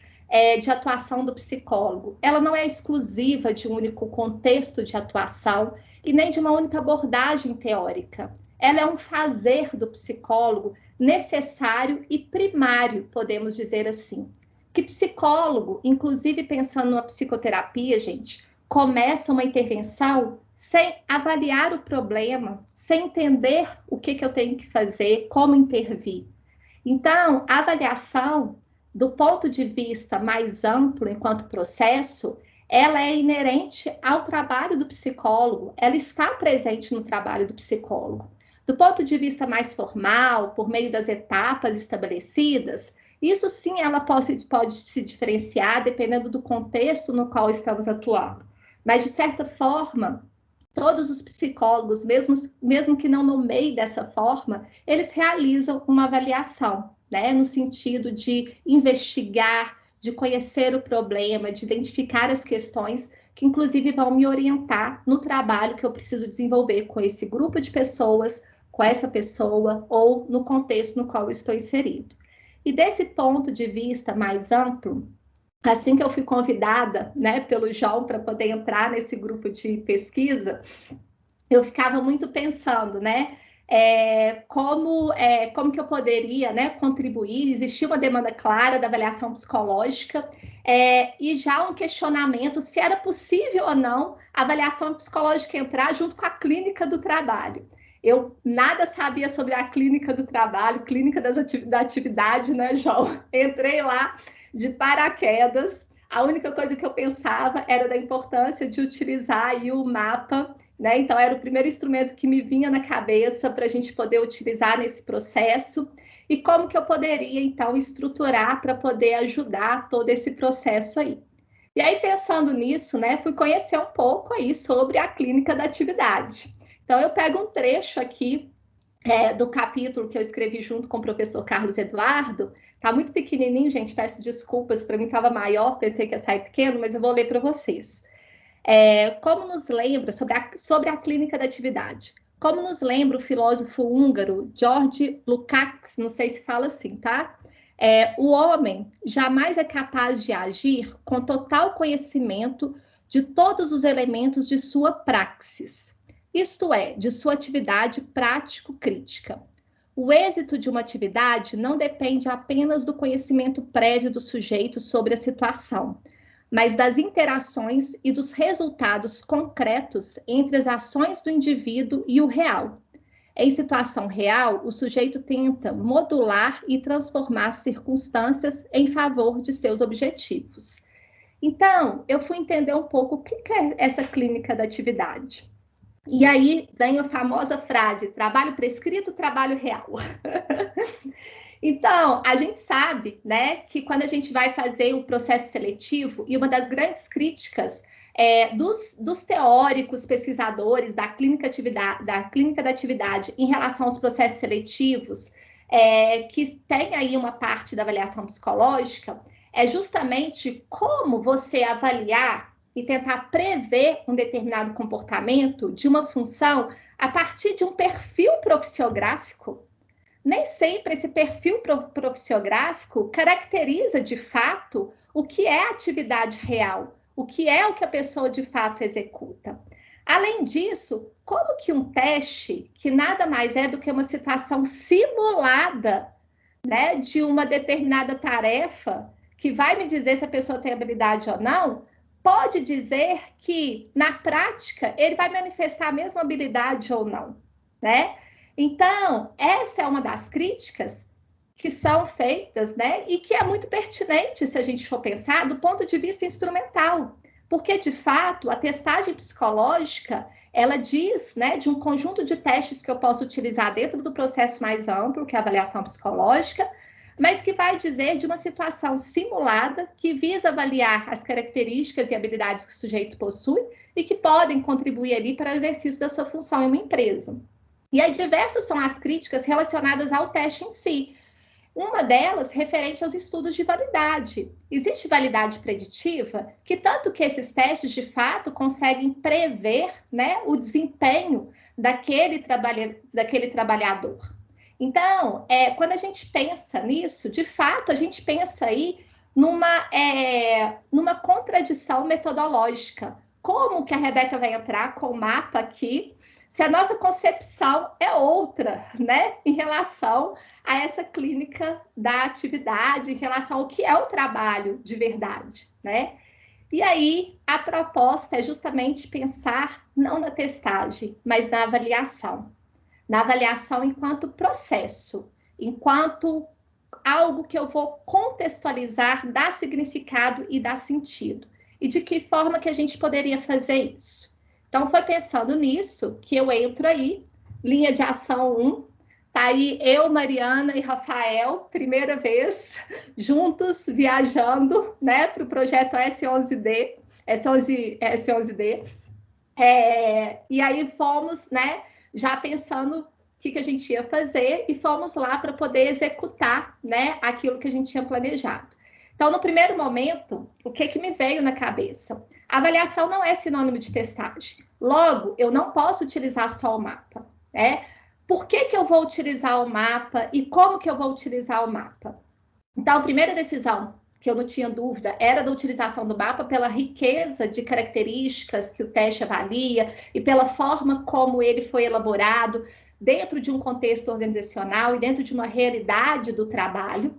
de atuação do psicólogo. Ela não é exclusiva de um único contexto de atuação e nem de uma única abordagem teórica. Ela é um fazer do psicólogo necessário e primário, podemos dizer assim. Que psicólogo, inclusive pensando numa psicoterapia, gente, começa uma intervenção sem avaliar o problema, sem entender o que eu tenho que fazer, como intervir. Então, a avaliação, do ponto de vista mais amplo, enquanto processo, ela é inerente ao trabalho do psicólogo, ela está presente no trabalho do psicólogo. Do ponto de vista mais formal, por meio das etapas estabelecidas, isso sim ela pode se diferenciar dependendo do contexto no qual estamos atuando. Mas, de certa forma, todos os psicólogos, mesmo que não nomeiem dessa forma, eles realizam uma avaliação, né, no sentido de investigar, de conhecer o problema, de identificar as questões que, inclusive, vão me orientar no trabalho que eu preciso desenvolver com esse grupo de pessoas, com essa pessoa ou no contexto no qual eu estou inserido. E desse ponto de vista mais amplo, assim que eu fui convidada, né, pelo João para poder entrar nesse grupo de pesquisa, eu ficava muito pensando, né, como que eu poderia, né, contribuir. Existia uma demanda clara da avaliação psicológica e já um questionamento se era possível ou não a avaliação psicológica entrar junto com a clínica do trabalho. Eu nada sabia sobre a clínica do trabalho, clínica da atividade, né, João? Entrei lá de paraquedas. A única coisa que eu pensava era da importância de utilizar aí o mapa, né? Então, era o primeiro instrumento que me vinha na cabeça para a gente poder utilizar nesse processo. E como que eu poderia, então, estruturar para poder ajudar todo esse processo aí. E aí, pensando nisso, né, fui conhecer um pouco aí sobre a clínica da atividade. Então, eu pego um trecho aqui do capítulo que eu escrevi junto com o professor Carlos Eduardo. Tá muito pequenininho, gente, peço desculpas, para mim estava maior, pensei que ia sair pequeno, mas eu vou ler para vocês. Como nos lembra, sobre a clínica da atividade, como nos lembra o filósofo húngaro George Lukács, não sei se fala assim, tá? O homem jamais é capaz de agir com total conhecimento de todos os elementos de sua praxis, isto é, de sua atividade prático-crítica. O êxito de uma atividade não depende apenas do conhecimento prévio do sujeito sobre a situação, mas das interações e dos resultados concretos entre as ações do indivíduo e o real. Em situação real, o sujeito tenta modular e transformar circunstâncias em favor de seus objetivos. Então, eu fui entender um pouco o que é essa clínica da atividade. E aí vem a famosa frase, trabalho prescrito, trabalho real. Então, a gente sabe, né, que quando a gente vai fazer o processo seletivo, e uma das grandes críticas dos teóricos pesquisadores da clínica da atividade em relação aos processos seletivos, que tem aí uma parte da avaliação psicológica, é justamente como você avaliar e tentar prever um determinado comportamento de uma função a partir de um perfil profissiográfico. Nem sempre esse perfil profissiográfico caracteriza, de fato, o que é a atividade real, o que é o que a pessoa, de fato, executa. Além disso, como que um teste, que nada mais é do que uma situação simulada, né, de uma determinada tarefa, que vai me dizer se a pessoa tem habilidade ou não, pode dizer que, na prática, ele vai manifestar a mesma habilidade ou não, né? Então, essa é uma das críticas que são feitas, né? E que é muito pertinente, se a gente for pensar, do ponto de vista instrumental. Porque, de fato, a testagem psicológica, ela diz, né, de um conjunto de testes que eu posso utilizar dentro do processo mais amplo, que é a avaliação psicológica, mas que vai dizer de uma situação simulada que visa avaliar as características e habilidades que o sujeito possui e que podem contribuir ali para o exercício da sua função em uma empresa. E aí diversas são as críticas relacionadas ao teste em si. Uma delas referente aos estudos de validade. Existe validade preditiva, que tanto que esses testes, de fato, conseguem prever, né, o desempenho daquele trabalhador. Então, quando a gente pensa nisso, de fato, a gente pensa aí numa contradição metodológica. Como que a Rebeca vai entrar com o mapa aqui, se a nossa concepção é outra, né, em relação a essa clínica da atividade, em relação ao que é o trabalho de verdade, né? E aí, a proposta é justamente pensar não na testagem, mas na avaliação. Na avaliação enquanto processo, enquanto algo que eu vou contextualizar, dar significado e dar sentido. E de que forma que a gente poderia fazer isso? Então, foi pensando nisso que eu entro aí, linha de ação 1, tá aí eu, Mariana e Rafael, primeira vez, juntos, viajando, né, para o projeto S11D. E aí fomos, né, já pensando o que a gente ia fazer e fomos lá para poder executar, né, aquilo que a gente tinha planejado. Então, no primeiro momento, o que me veio na cabeça? A avaliação não é sinônimo de testagem. Logo, eu não posso utilizar só o mapa, né? Por que eu vou utilizar o mapa e como que eu vou utilizar o mapa? Então, a primeira decisão, que eu não tinha dúvida, era da utilização do mapa pela riqueza de características que o teste avalia e pela forma como ele foi elaborado dentro de um contexto organizacional e dentro de uma realidade do trabalho.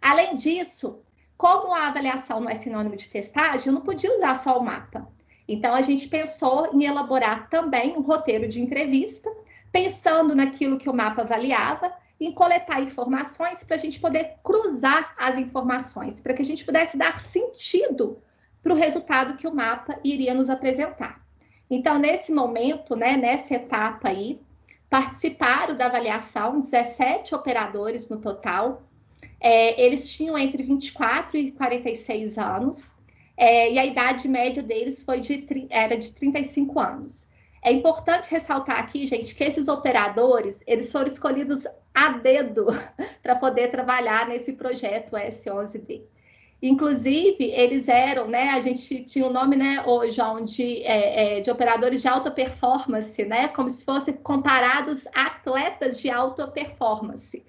Além disso, como a avaliação não é sinônimo de testagem, eu não podia usar só o mapa. Então, a gente pensou em elaborar também um roteiro de entrevista, pensando naquilo que o mapa avaliava, em coletar informações para a gente poder cruzar as informações, para que a gente pudesse dar sentido para o resultado que o mapa iria nos apresentar. Então, nesse momento, né, nessa etapa aí, participaram da avaliação 17 operadores no total. Eles tinham entre 24 e 46 anos, e a idade média deles era de 35 anos. É importante ressaltar aqui, gente, que esses operadores, eles foram escolhidos a dedo para poder trabalhar nesse projeto S11D. Inclusive, eles eram, né? A gente tinha um nome, né, hoje, João, de operadores de alta performance, né? Como se fossem comparados a atletas de alta performance.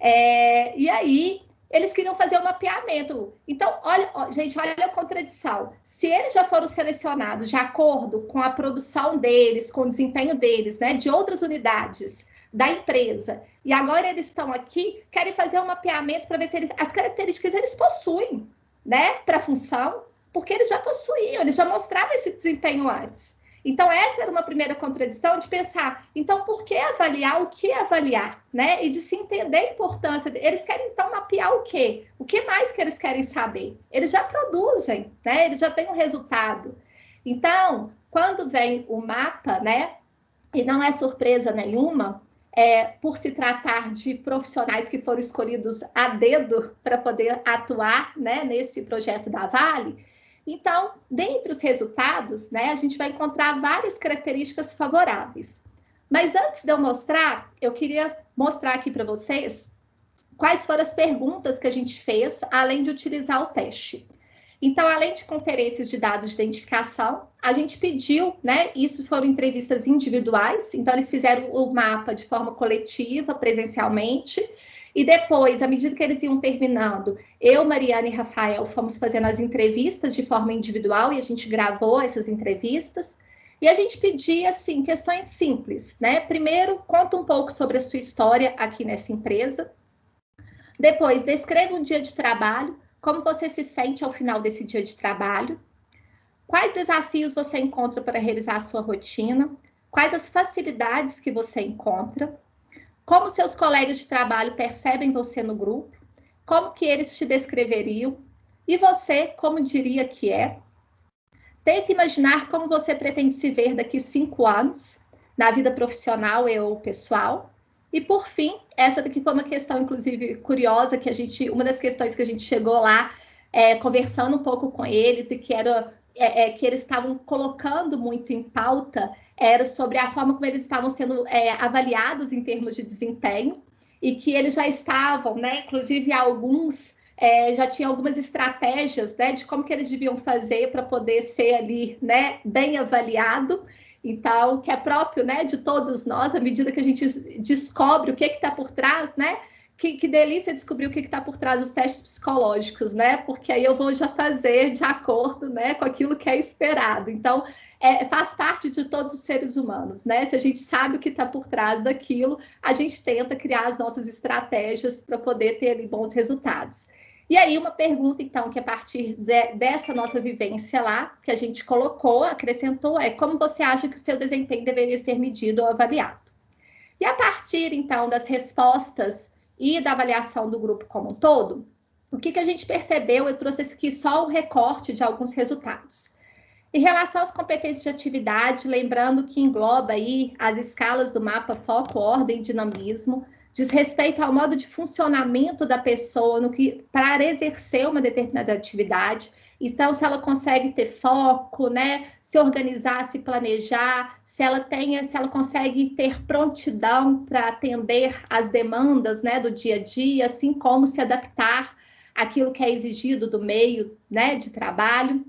E aí, eles queriam fazer um mapeamento. Então, olha, gente, olha a contradição. Se eles já foram selecionados de acordo com a produção deles, com o desempenho deles, né, de outras unidades da empresa, e agora eles estão aqui, querem fazer um mapeamento para ver se as características eles possuem, né, para a função, porque eles já possuíam, eles já mostravam esse desempenho antes. Então, essa era uma primeira contradição de pensar, então, por que avaliar o que avaliar, né? E de se entender a importância. Eles querem, então, mapear o quê? O que mais que eles querem saber? Eles já produzem, né? Eles já têm um resultado. Então, quando vem o mapa, né? E não é surpresa nenhuma, por se tratar de profissionais que foram escolhidos a dedo para poder atuar, né, nesse projeto da Vale. Então, dentre os resultados, né, a gente vai encontrar várias características favoráveis. Mas antes de eu mostrar, eu queria mostrar aqui para vocês quais foram as perguntas que a gente fez, além de utilizar o teste. Então, além de conferências de dados de identificação, a gente pediu, né? Isso foram entrevistas individuais, então eles fizeram o mapa de forma coletiva, presencialmente, e depois, à medida que eles iam terminando, eu, Mariana e Rafael fomos fazendo as entrevistas de forma individual e a gente gravou essas entrevistas. E a gente pedia, assim, questões simples, né? Primeiro, conta um pouco sobre a sua história aqui nessa empresa. Depois, descreva um dia de trabalho, como você se sente ao final desse dia de trabalho. Quais desafios você encontra para realizar a sua rotina? Quais as facilidades que você encontra? Como seus colegas de trabalho percebem você no grupo? Como que eles te descreveriam? E você, como diria que é? Tente imaginar como você pretende se ver daqui 5 anos, na vida profissional ou pessoal. E, por fim, essa daqui foi uma questão, inclusive, curiosa, que uma das questões que a gente chegou lá, conversando um pouco com eles, e que era que eles estavam colocando muito em pauta, era sobre a forma como eles estavam sendo avaliados em termos de desempenho, e que eles já estavam, né, inclusive alguns já tinham algumas estratégias, né, de como que eles deviam fazer para poder ser ali, né, bem avaliado. Então, que é próprio, né, de todos nós, à medida que a gente descobre o que está por trás, né? Que delícia descobrir o que está por trás dos testes psicológicos, né? Porque aí eu vou já fazer de acordo, né, com aquilo que é esperado. Então, faz parte de todos os seres humanos, né? Se a gente sabe o que está por trás daquilo, a gente tenta criar as nossas estratégias para poder ter ali bons resultados. E aí, uma pergunta, então, que a partir dessa nossa vivência lá, que a gente colocou, acrescentou, como você acha que o seu desempenho deveria ser medido ou avaliado? E a partir, então, das respostas e da avaliação do grupo como um todo, o que a gente percebeu? Eu trouxe aqui só um recorte de alguns resultados. Em relação às competências de atividade, lembrando que engloba aí as escalas do mapa foco, ordem e dinamismo, diz respeito ao modo de funcionamento da pessoa para exercer uma determinada atividade. Então, se ela consegue ter foco, né, se organizar, se planejar, se ela consegue ter prontidão para atender às demandas, né, do dia a dia, assim como se adaptar àquilo que é exigido do meio, né, de trabalho.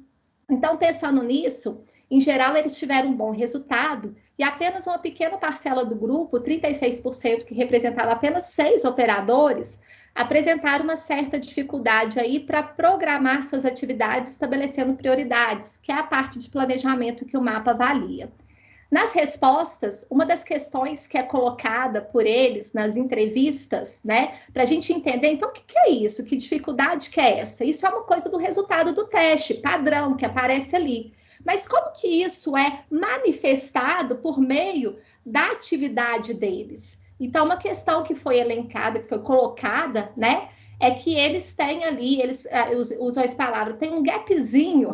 Então, pensando nisso, em geral, eles tiveram um bom resultado, e apenas uma pequena parcela do grupo, 36%, que representava apenas 6 operadores, apresentaram uma certa dificuldade aí para programar suas atividades, estabelecendo prioridades, que é a parte de planejamento que o mapa avalia. Nas respostas, uma das questões que é colocada por eles nas entrevistas, né, para a gente entender, então, o que é isso? Que dificuldade que é essa? Isso é uma coisa do resultado do teste, padrão, que aparece ali. Mas como que isso é manifestado por meio da atividade deles? Então, uma questão que foi elencada, que foi colocada, né, é que eles têm ali, eles usam essa palavra, tem um gapzinho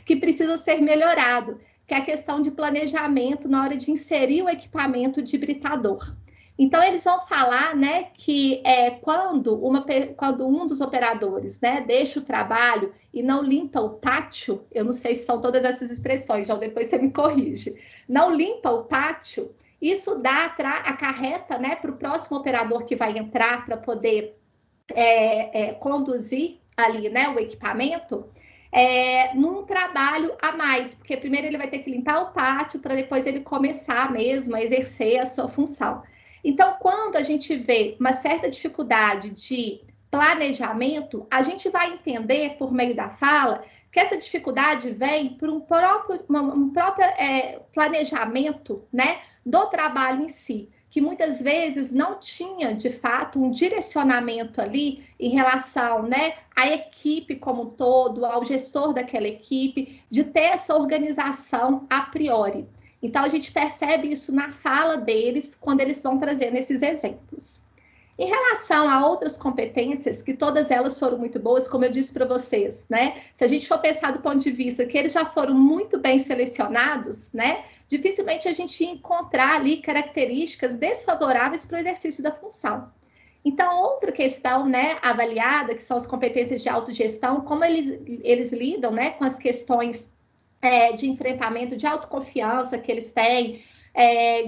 que precisa ser melhorado, que é a questão de planejamento na hora de inserir o equipamento de britador. Então, eles vão falar, né, que quando um dos operadores, né, deixa o trabalho e não limpa o pátio, eu não sei se são todas essas expressões, João, depois você me corrige, não limpa o pátio, isso acarreta, né, para o próximo operador que vai entrar para poder conduzir ali, né, o equipamento, num trabalho a mais, porque primeiro ele vai ter que limpar o pátio para depois ele começar mesmo a exercer a sua função. Então, quando a gente vê uma certa dificuldade de planejamento, a gente vai entender, por meio da fala, que essa dificuldade vem por um próprio planejamento, né, do trabalho em si, que muitas vezes não tinha, de fato, um direcionamento ali em relação, né, à equipe como um todo, ao gestor daquela equipe, de ter essa organização a priori. Então, a gente percebe isso na fala deles, quando eles vão trazendo esses exemplos. Em relação a outras competências, que todas elas foram muito boas, como eu disse para vocês, né? Se a gente for pensar do ponto de vista que eles já foram muito bem selecionados, né? Dificilmente a gente ia encontrar ali características desfavoráveis para o exercício da função. Então, outra questão, né, avaliada, que são as competências de autogestão, como eles lidam, né, com as questões de enfrentamento, de autoconfiança que eles têm,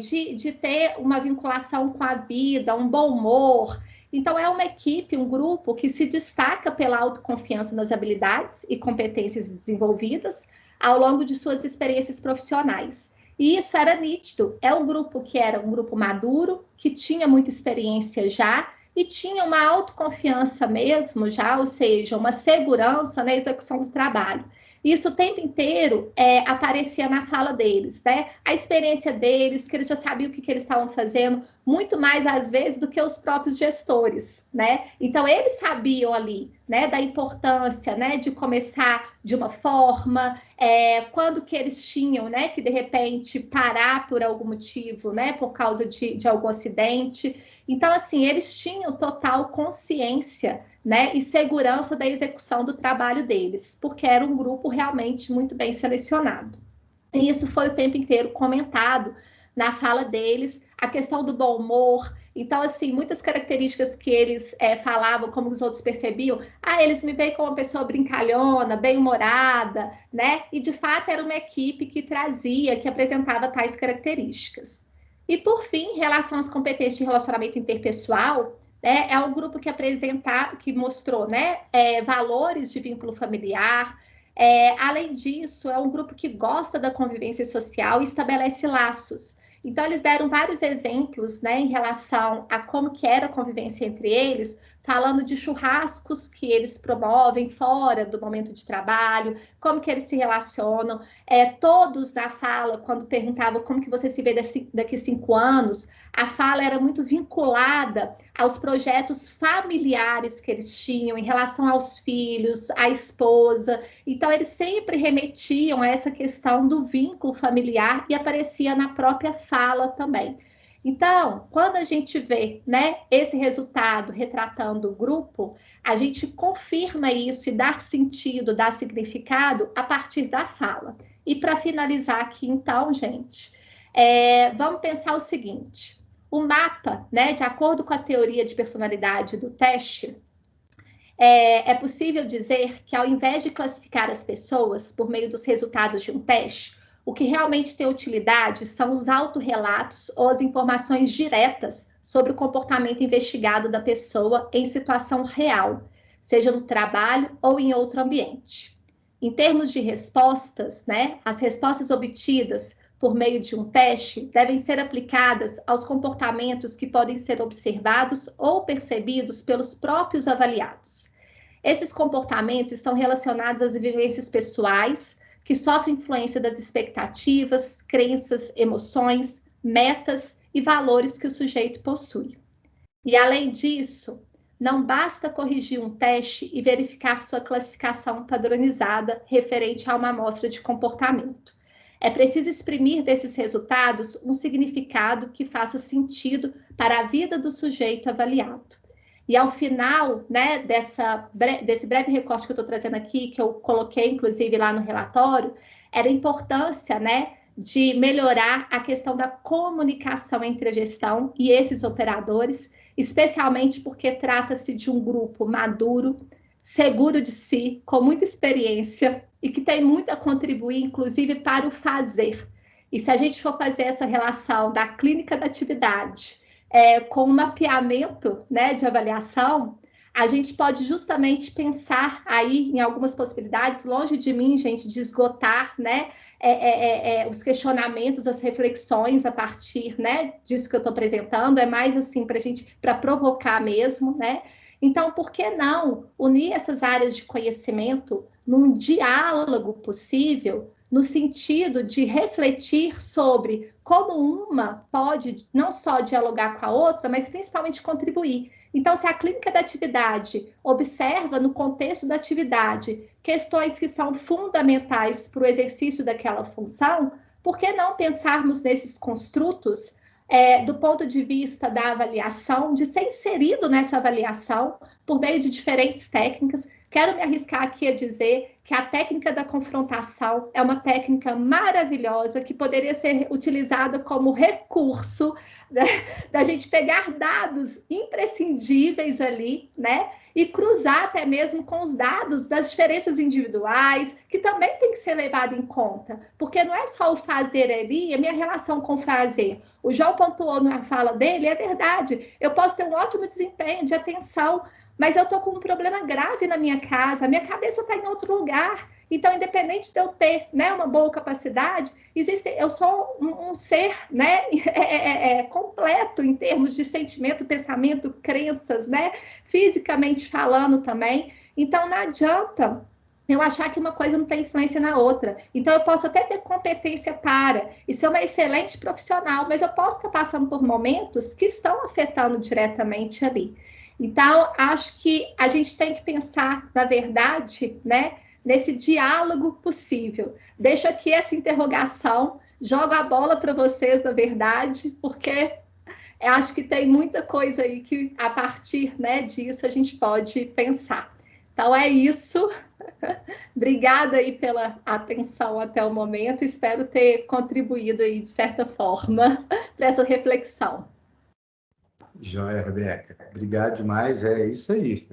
de ter uma vinculação com a vida, um bom humor. Então, é uma equipe, um grupo que se destaca pela autoconfiança nas habilidades e competências desenvolvidas ao longo de suas experiências profissionais. E isso era nítido. É um grupo que era um grupo maduro, que tinha muita experiência já, e tinha uma autoconfiança mesmo já, ou seja, uma segurança na execução do trabalho. Isso o tempo inteiro aparecia na fala deles, né? A experiência deles, que eles já sabiam o que eles estavam fazendo, muito mais às vezes do que os próprios gestores, né? Então eles sabiam ali, né, da importância, né, de começar de uma forma, quando que eles tinham, né, que de repente parar por algum motivo, né, por causa de algum acidente. Então assim, eles tinham total consciência, né, e segurança da execução do trabalho deles, porque era um grupo realmente muito bem selecionado. E isso foi o tempo inteiro comentado na fala deles, a questão do bom humor. Então, assim, muitas características que eles falavam, como os outros percebiam, eles me veem como uma pessoa brincalhona, bem-humorada, né? E, de fato, era uma equipe que trazia, que apresentava tais características. E, por fim, em relação às competências de relacionamento interpessoal, é um grupo que mostrou, né, valores de vínculo familiar. Além disso, é um grupo que gosta da convivência social e estabelece laços. Então, eles deram vários exemplos, né, em relação a como que era a convivência entre eles, falando de churrascos que eles promovem fora do momento de trabalho, como que eles se relacionam. Todos na fala, quando perguntavam como que você se vê daqui 5 anos, a fala era muito vinculada aos projetos familiares que eles tinham em relação aos filhos, à esposa. Então, eles sempre remetiam a essa questão do vínculo familiar e aparecia na própria fala também. Então, quando a gente vê, né, esse resultado retratando o grupo, a gente confirma isso e dá sentido, dá significado a partir da fala. E para finalizar aqui, então, gente, vamos pensar o seguinte: o mapa, né, de acordo com a teoria de personalidade do teste, é possível dizer que, ao invés de classificar as pessoas por meio dos resultados de um teste, o que realmente tem utilidade são os autorrelatos ou as informações diretas sobre o comportamento investigado da pessoa em situação real, seja no trabalho ou em outro ambiente. Em termos de respostas, né, as respostas obtidas por meio de um teste devem ser aplicadas aos comportamentos que podem ser observados ou percebidos pelos próprios avaliados. Esses comportamentos estão relacionados às vivências pessoais, que sofrem influência das expectativas, crenças, emoções, metas e valores que o sujeito possui. E, além disso, não basta corrigir um teste e verificar sua classificação padronizada referente a uma amostra de comportamento. É preciso exprimir desses resultados um significado que faça sentido para a vida do sujeito avaliado. E ao final, né, desse breve recorte que eu estou trazendo aqui, que eu coloquei inclusive lá no relatório, era a importância, né, de melhorar a questão da comunicação entre a gestão e esses operadores, especialmente porque trata-se de um grupo maduro, seguro de si, com muita experiência e que tem muito a contribuir, inclusive, para o fazer. E se a gente for fazer essa relação da clínica da atividade com o mapeamento, né, de avaliação, a gente pode justamente pensar aí em algumas possibilidades, longe de mim, gente, de esgotar, né, os questionamentos, as reflexões a partir, né, disso que eu estou apresentando, é mais assim para a gente, para provocar mesmo, né? Então, por que não unir essas áreas de conhecimento num diálogo possível, no sentido de refletir sobre como uma pode não só dialogar com a outra, mas principalmente contribuir. Então, se a clínica da atividade observa no contexto da atividade questões que são fundamentais para o exercício daquela função, por que não pensarmos nesses construtos do ponto de vista da avaliação, de ser inserido nessa avaliação por meio de diferentes técnicas? Quero me arriscar aqui a dizer que a técnica da confrontação é uma técnica maravilhosa que poderia ser utilizada como recurso, né, da gente pegar dados imprescindíveis ali, né, e cruzar até mesmo com os dados das diferenças individuais, que também tem que ser levado em conta, porque não é só o fazer ali, a minha relação com o fazer. O João pontuou na fala dele, é verdade, eu posso ter um ótimo desempenho de atenção, mas eu estou com um problema grave na minha casa, a minha cabeça está em outro lugar. Então, independente de eu ter, né, uma boa capacidade, eu sou um ser, né, completo em termos de sentimento, pensamento, crenças, né, fisicamente falando também. Então, não adianta eu achar que uma coisa não tem influência na outra. Então, eu posso até ter competência para e ser uma excelente profissional, mas eu posso estar passando por momentos que estão afetando diretamente ali. Então, acho que a gente tem que pensar, na verdade, né, nesse diálogo possível. Deixo aqui essa interrogação, jogo a bola para vocês, na verdade, porque acho que tem muita coisa aí que, a partir, né, disso, a gente pode pensar. Então, é isso. Obrigada aí pela atenção até o momento. Espero ter contribuído aí, de certa forma, para essa reflexão. Joia, Rebeca. Obrigado demais. É isso aí.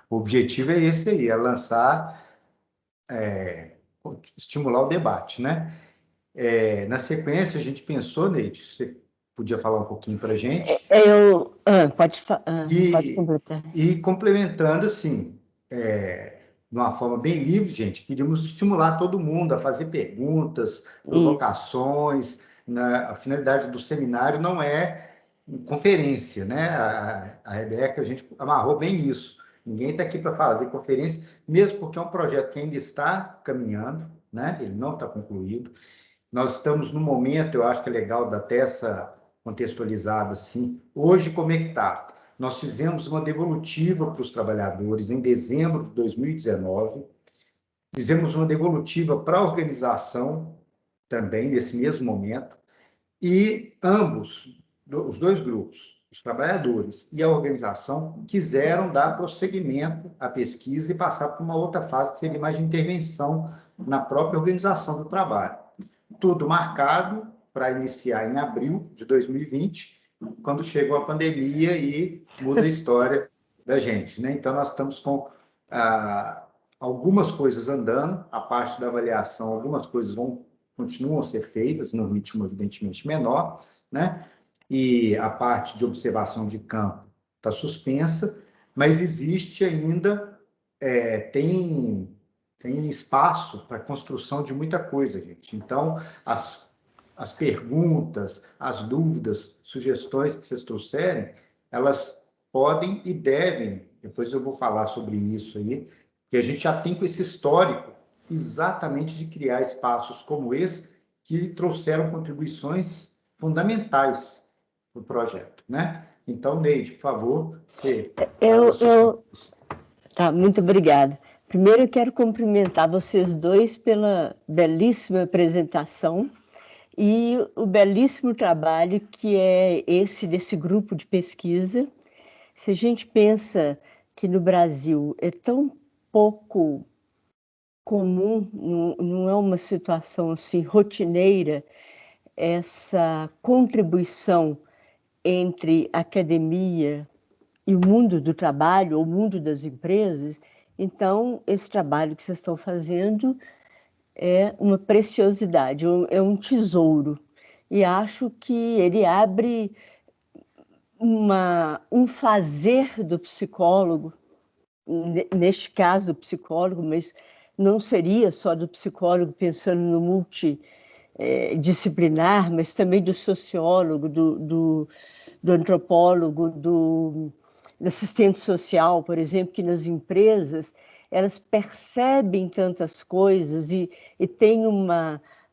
O objetivo é esse aí, é lançar, estimular o debate, né? Na sequência, a gente pensou, Neide, você podia falar um pouquinho para a gente? Pode completar. E complementando, assim, de uma forma bem livre, gente, queríamos estimular todo mundo a fazer perguntas, provocações. A finalidade do seminário não é conferência, né? A Rebeca, a gente amarrou bem isso. Ninguém está aqui para fazer conferência, mesmo porque é um projeto que ainda está caminhando, né? Ele não está concluído. Nós estamos no momento, eu acho que é legal dar até essa contextualizada assim. Hoje, como é que está? Nós fizemos uma devolutiva para os trabalhadores em dezembro de 2019, fizemos uma devolutiva para a organização também, nesse mesmo momento, e ambos, os dois grupos, os trabalhadores e a organização, quiseram dar prosseguimento à pesquisa e passar para uma outra fase, que seria mais de intervenção na própria organização do trabalho. Tudo marcado para iniciar em abril de 2020, quando chegou a pandemia e muda a história da gente, né? Então, nós estamos com algumas coisas andando, a parte da avaliação, algumas coisas continuam a ser feitas, num ritmo evidentemente menor, né? E a parte de observação de campo está suspensa, mas existe ainda, tem espaço para a construção de muita coisa, gente. Então, as perguntas, as dúvidas, sugestões que vocês trouxerem, elas podem e devem, depois eu vou falar sobre isso aí, que a gente já tem com esse histórico exatamente de criar espaços como esse, que trouxeram contribuições fundamentais para o projeto, né? Então, Neide, por favor, você faz as suas Tá, muito obrigada. Primeiro, eu quero cumprimentar vocês dois pela belíssima apresentação e o belíssimo trabalho que é esse desse grupo de pesquisa. Se a gente pensa que no Brasil é tão pouco comum, não é uma situação assim rotineira, essa contribuição entre a academia e o mundo do trabalho, ou o mundo das empresas. Então, esse trabalho que vocês estão fazendo é uma preciosidade, é um tesouro. E acho que ele abre um fazer do psicólogo, neste caso do psicólogo, mas não seria só do psicólogo pensando no multidisciplinar, mas também do sociólogo, do antropólogo, do assistente social, por exemplo, que nas empresas elas percebem tantas coisas e têm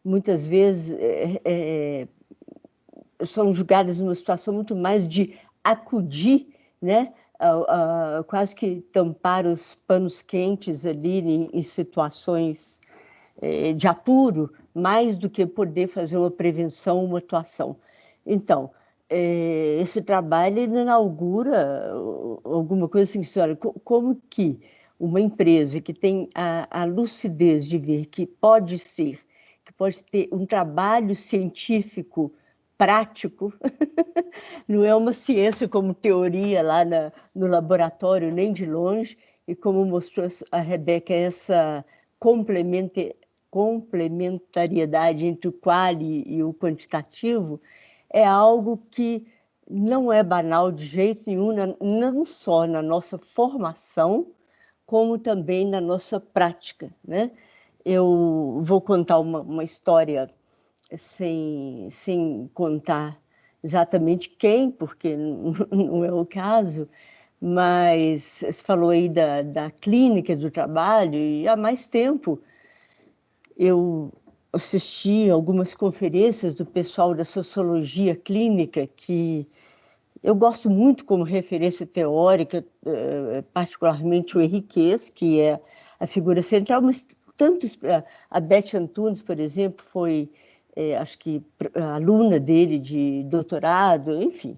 muitas vezes são julgadas numa situação muito mais de acudir, né? Quase que tampar os panos quentes ali em situações de apuro, mais do que poder fazer uma prevenção, uma atuação. Então, esse trabalho ele inaugura alguma coisa assim, olha, como que uma empresa que tem a lucidez de ver que pode ter um trabalho científico prático, não é uma ciência como teoria lá no laboratório, nem de longe, e como mostrou a Rebeca, essa complementariedade entre o quali e o quantitativo é algo que não é banal de jeito nenhum, não só na nossa formação, como também na nossa prática, né? Eu vou contar uma história sem contar exatamente quem, porque não é o caso, mas você falou aí da clínica do trabalho, e há mais tempo eu assisti algumas conferências do pessoal da sociologia clínica, que eu gosto muito como referência teórica, particularmente o Henriquez, que é a figura central, mas tantos, a Beth Antunes, por exemplo, foi, acho que, aluna dele de doutorado, enfim.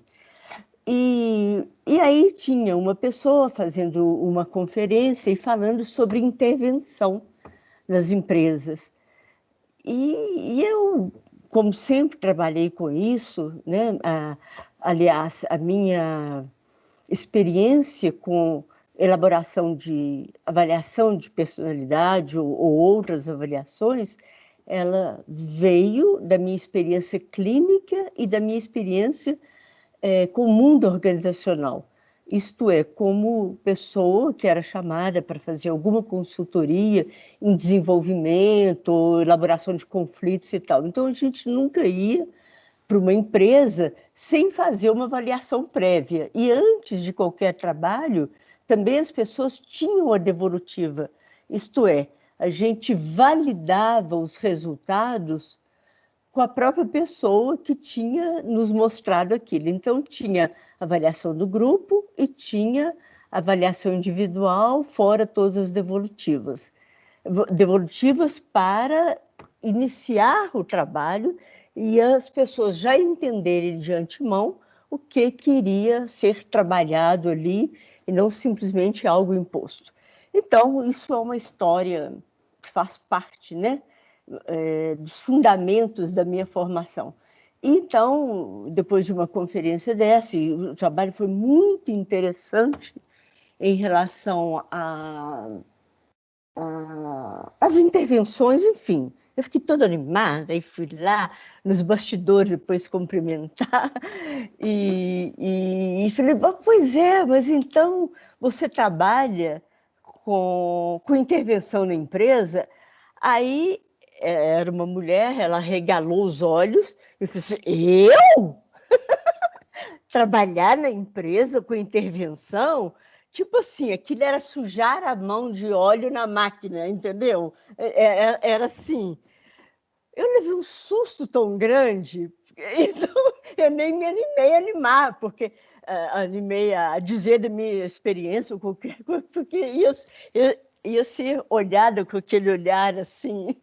E aí tinha uma pessoa fazendo uma conferência e falando sobre intervenção nas empresas. E eu, como sempre trabalhei com isso, né? Aliás, a minha experiência com elaboração de avaliação de personalidade ou outras avaliações, ela veio da minha experiência clínica e da minha experiência com o mundo organizacional. Isto é, como pessoa que era chamada para fazer alguma consultoria em desenvolvimento, ou elaboração de conflitos e tal. Então, a gente nunca ia para uma empresa sem fazer uma avaliação prévia. E antes de qualquer trabalho, também as pessoas tinham a devolutiva. Isto é, a gente validava os resultados com a própria pessoa que tinha nos mostrado aquilo. Então, tinha avaliação do grupo e tinha avaliação individual, fora todas as devolutivas. Devolutivas para iniciar o trabalho e as pessoas já entenderem de antemão o que queria ser trabalhado ali e não simplesmente algo imposto. Então, isso é uma história que faz parte, né? Dos fundamentos da minha formação. Então, depois de uma conferência dessa, e o trabalho foi muito interessante em relação às intervenções, enfim. Eu fiquei toda animada e fui lá nos bastidores depois cumprimentar e falei, pois é, mas então você trabalha com intervenção na empresa? Aí era uma mulher, ela regalou os olhos e falou assim, eu? Trabalhar na empresa com intervenção? Tipo assim, aquilo era sujar a mão de óleo na máquina, entendeu? Era assim. Eu levei um susto tão grande, então eu nem me animei a animar, porque animei a dizer da minha experiência, porque ia ser olhada com aquele olhar assim,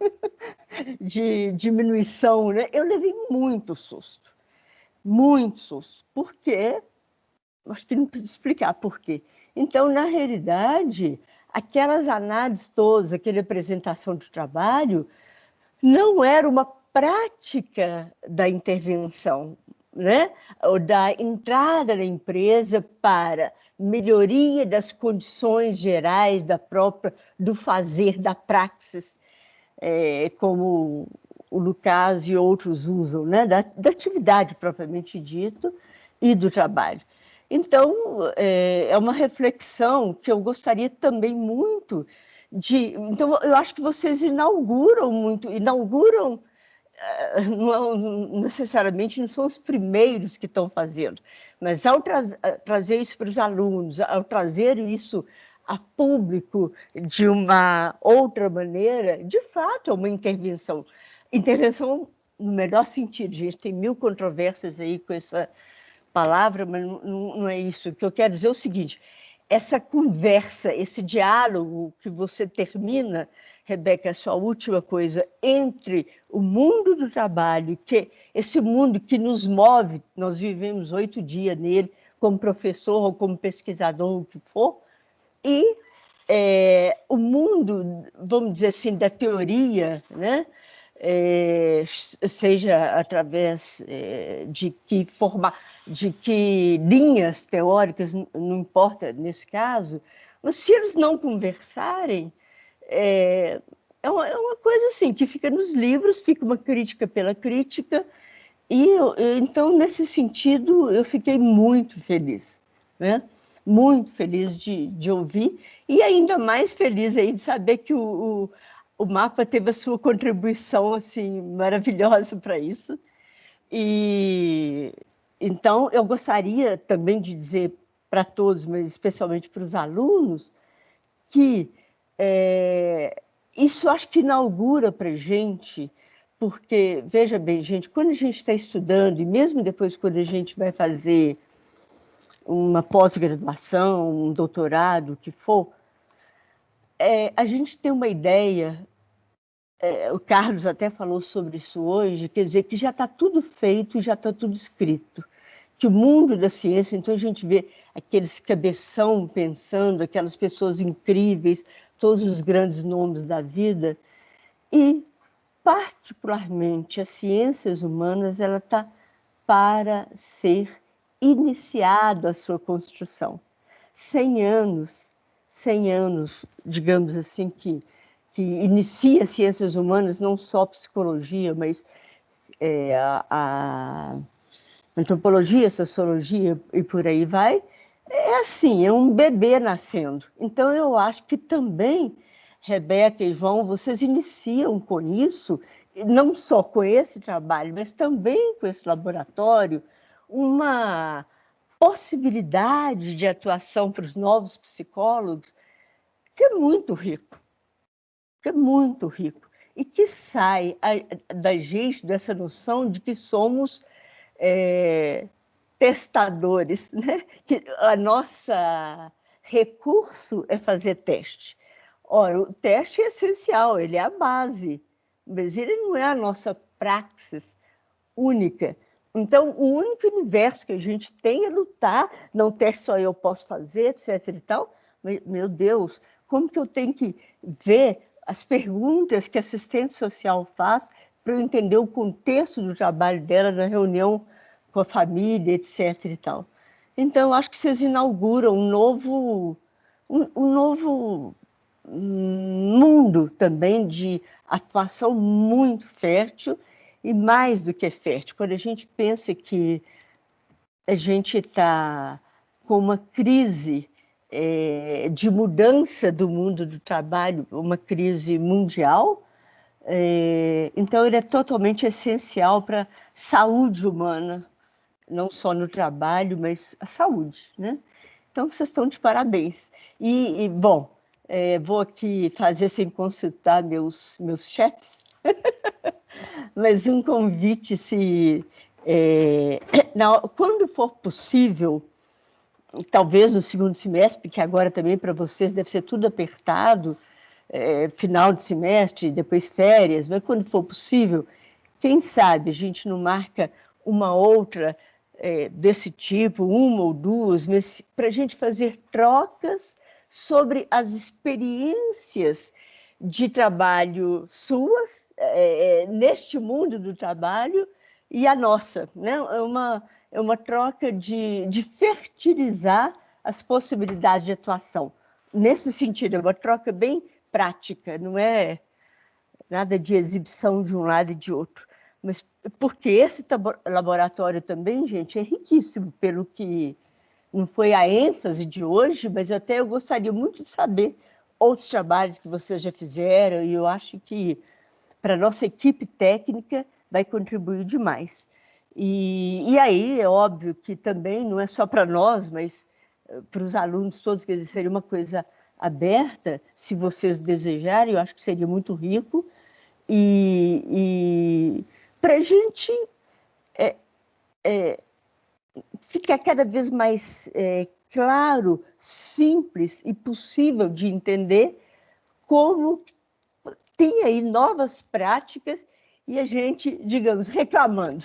de diminuição, né? Eu levei muito susto. Por quê? Acho que não preciso explicar por quê. Então, na realidade, aquelas análises todas, aquela apresentação do trabalho, não era uma prática da intervenção, né? Ou da entrada na empresa para melhoria das condições gerais do fazer, da praxis, como o Lucas e outros usam, né? Da atividade propriamente dito e do trabalho. Então, é uma reflexão que eu gostaria também muito de... Então, eu acho que vocês inauguram, não necessariamente não são os primeiros que estão fazendo, mas ao trazer isso para os alunos, ao trazer isso a público de uma outra maneira, de fato é uma intervenção. Intervenção no melhor sentido, gente, tem 1000 controvérsias aí com essa palavra, mas não é isso. O que eu quero dizer é o seguinte, essa conversa, esse diálogo que você termina, Rebeca, a sua última coisa, entre o mundo do trabalho, que esse mundo que nos move, nós vivemos 8 dias nele, como professor ou como pesquisador, o que for, e o mundo, vamos dizer assim, da teoria, né? Seja através de que linhas teóricas, não importa nesse caso, mas se eles não conversarem, é uma coisa assim, que fica nos livros, fica uma crítica pela crítica, e então, nesse sentido, eu fiquei muito feliz, né? Muito feliz de ouvir, e ainda mais feliz aí de saber que o mapa teve a sua contribuição assim, maravilhosa para isso. E então, eu gostaria também de dizer para todos, mas especialmente para os alunos, que isso acho que inaugura para a gente, porque, veja bem, gente, quando a gente está estudando, e mesmo depois quando a gente vai fazer uma pós-graduação, um doutorado, o que for, a gente tem uma ideia, o Carlos até falou sobre isso hoje, quer dizer, que já está tudo feito, já está tudo escrito. Que o mundo da ciência, então a gente vê aqueles cabeção pensando, aquelas pessoas incríveis, todos os grandes nomes da vida, e particularmente as ciências humanas, ela está para ser iniciada a sua construção. 100 anos, digamos assim, que inicia as ciências humanas, não só psicologia, mas a antropologia, sociologia e por aí vai, é assim, é um bebê nascendo. Então, eu acho que também, Rebeca e João, vocês iniciam com isso, não só com esse trabalho, mas também com esse laboratório, uma possibilidade de atuação para os novos psicólogos que é muito rico, e que sai da gente dessa noção de que somos testadores, né? Que a nossa recurso é fazer teste. Ora, o teste é essencial, ele é a base, mas ele não é a nossa praxis única. Então, o único universo que a gente tem é lutar, não teste só eu posso fazer, etc. e tal. Mas, meu Deus, como que eu tenho que ver as perguntas que a assistente social faz para eu entender o contexto do trabalho dela na reunião com a família, etc. e tal. Então, acho que vocês inauguram um novo mundo também de atuação muito fértil, e mais do que fértil. Quando a gente pensa que a gente está com uma crise de mudança do mundo do trabalho, uma crise mundial, então ele é totalmente essencial para a saúde humana, não só no trabalho, mas a saúde, né? Então, vocês estão de parabéns. Bom, vou aqui fazer sem consultar meus chefes, mas um convite, quando for possível, talvez no segundo semestre, porque agora também para vocês deve ser tudo apertado, final de semestre, depois férias, mas quando for possível, quem sabe a gente não marca uma outra desse tipo, uma ou duas, para a gente fazer trocas sobre as experiências de trabalho suas, neste mundo do trabalho, e a nossa, né? É uma troca de fertilizar as possibilidades de atuação. Nesse sentido, é uma troca bem prática, não é nada de exibição de um lado e de outro. Mas porque esse laboratório também, gente, é riquíssimo, pelo que não foi a ênfase de hoje, mas eu gostaria muito de saber outros trabalhos que vocês já fizeram, e eu acho que para a nossa equipe técnica vai contribuir demais. E aí, é óbvio que também não é só para nós, mas para os alunos todos, quer dizer, seria uma coisa aberta, se vocês desejarem, eu acho que seria muito rico, e para a gente ficar cada vez mais claro, simples e possível de entender como tem aí novas práticas e a gente, digamos, reclamando.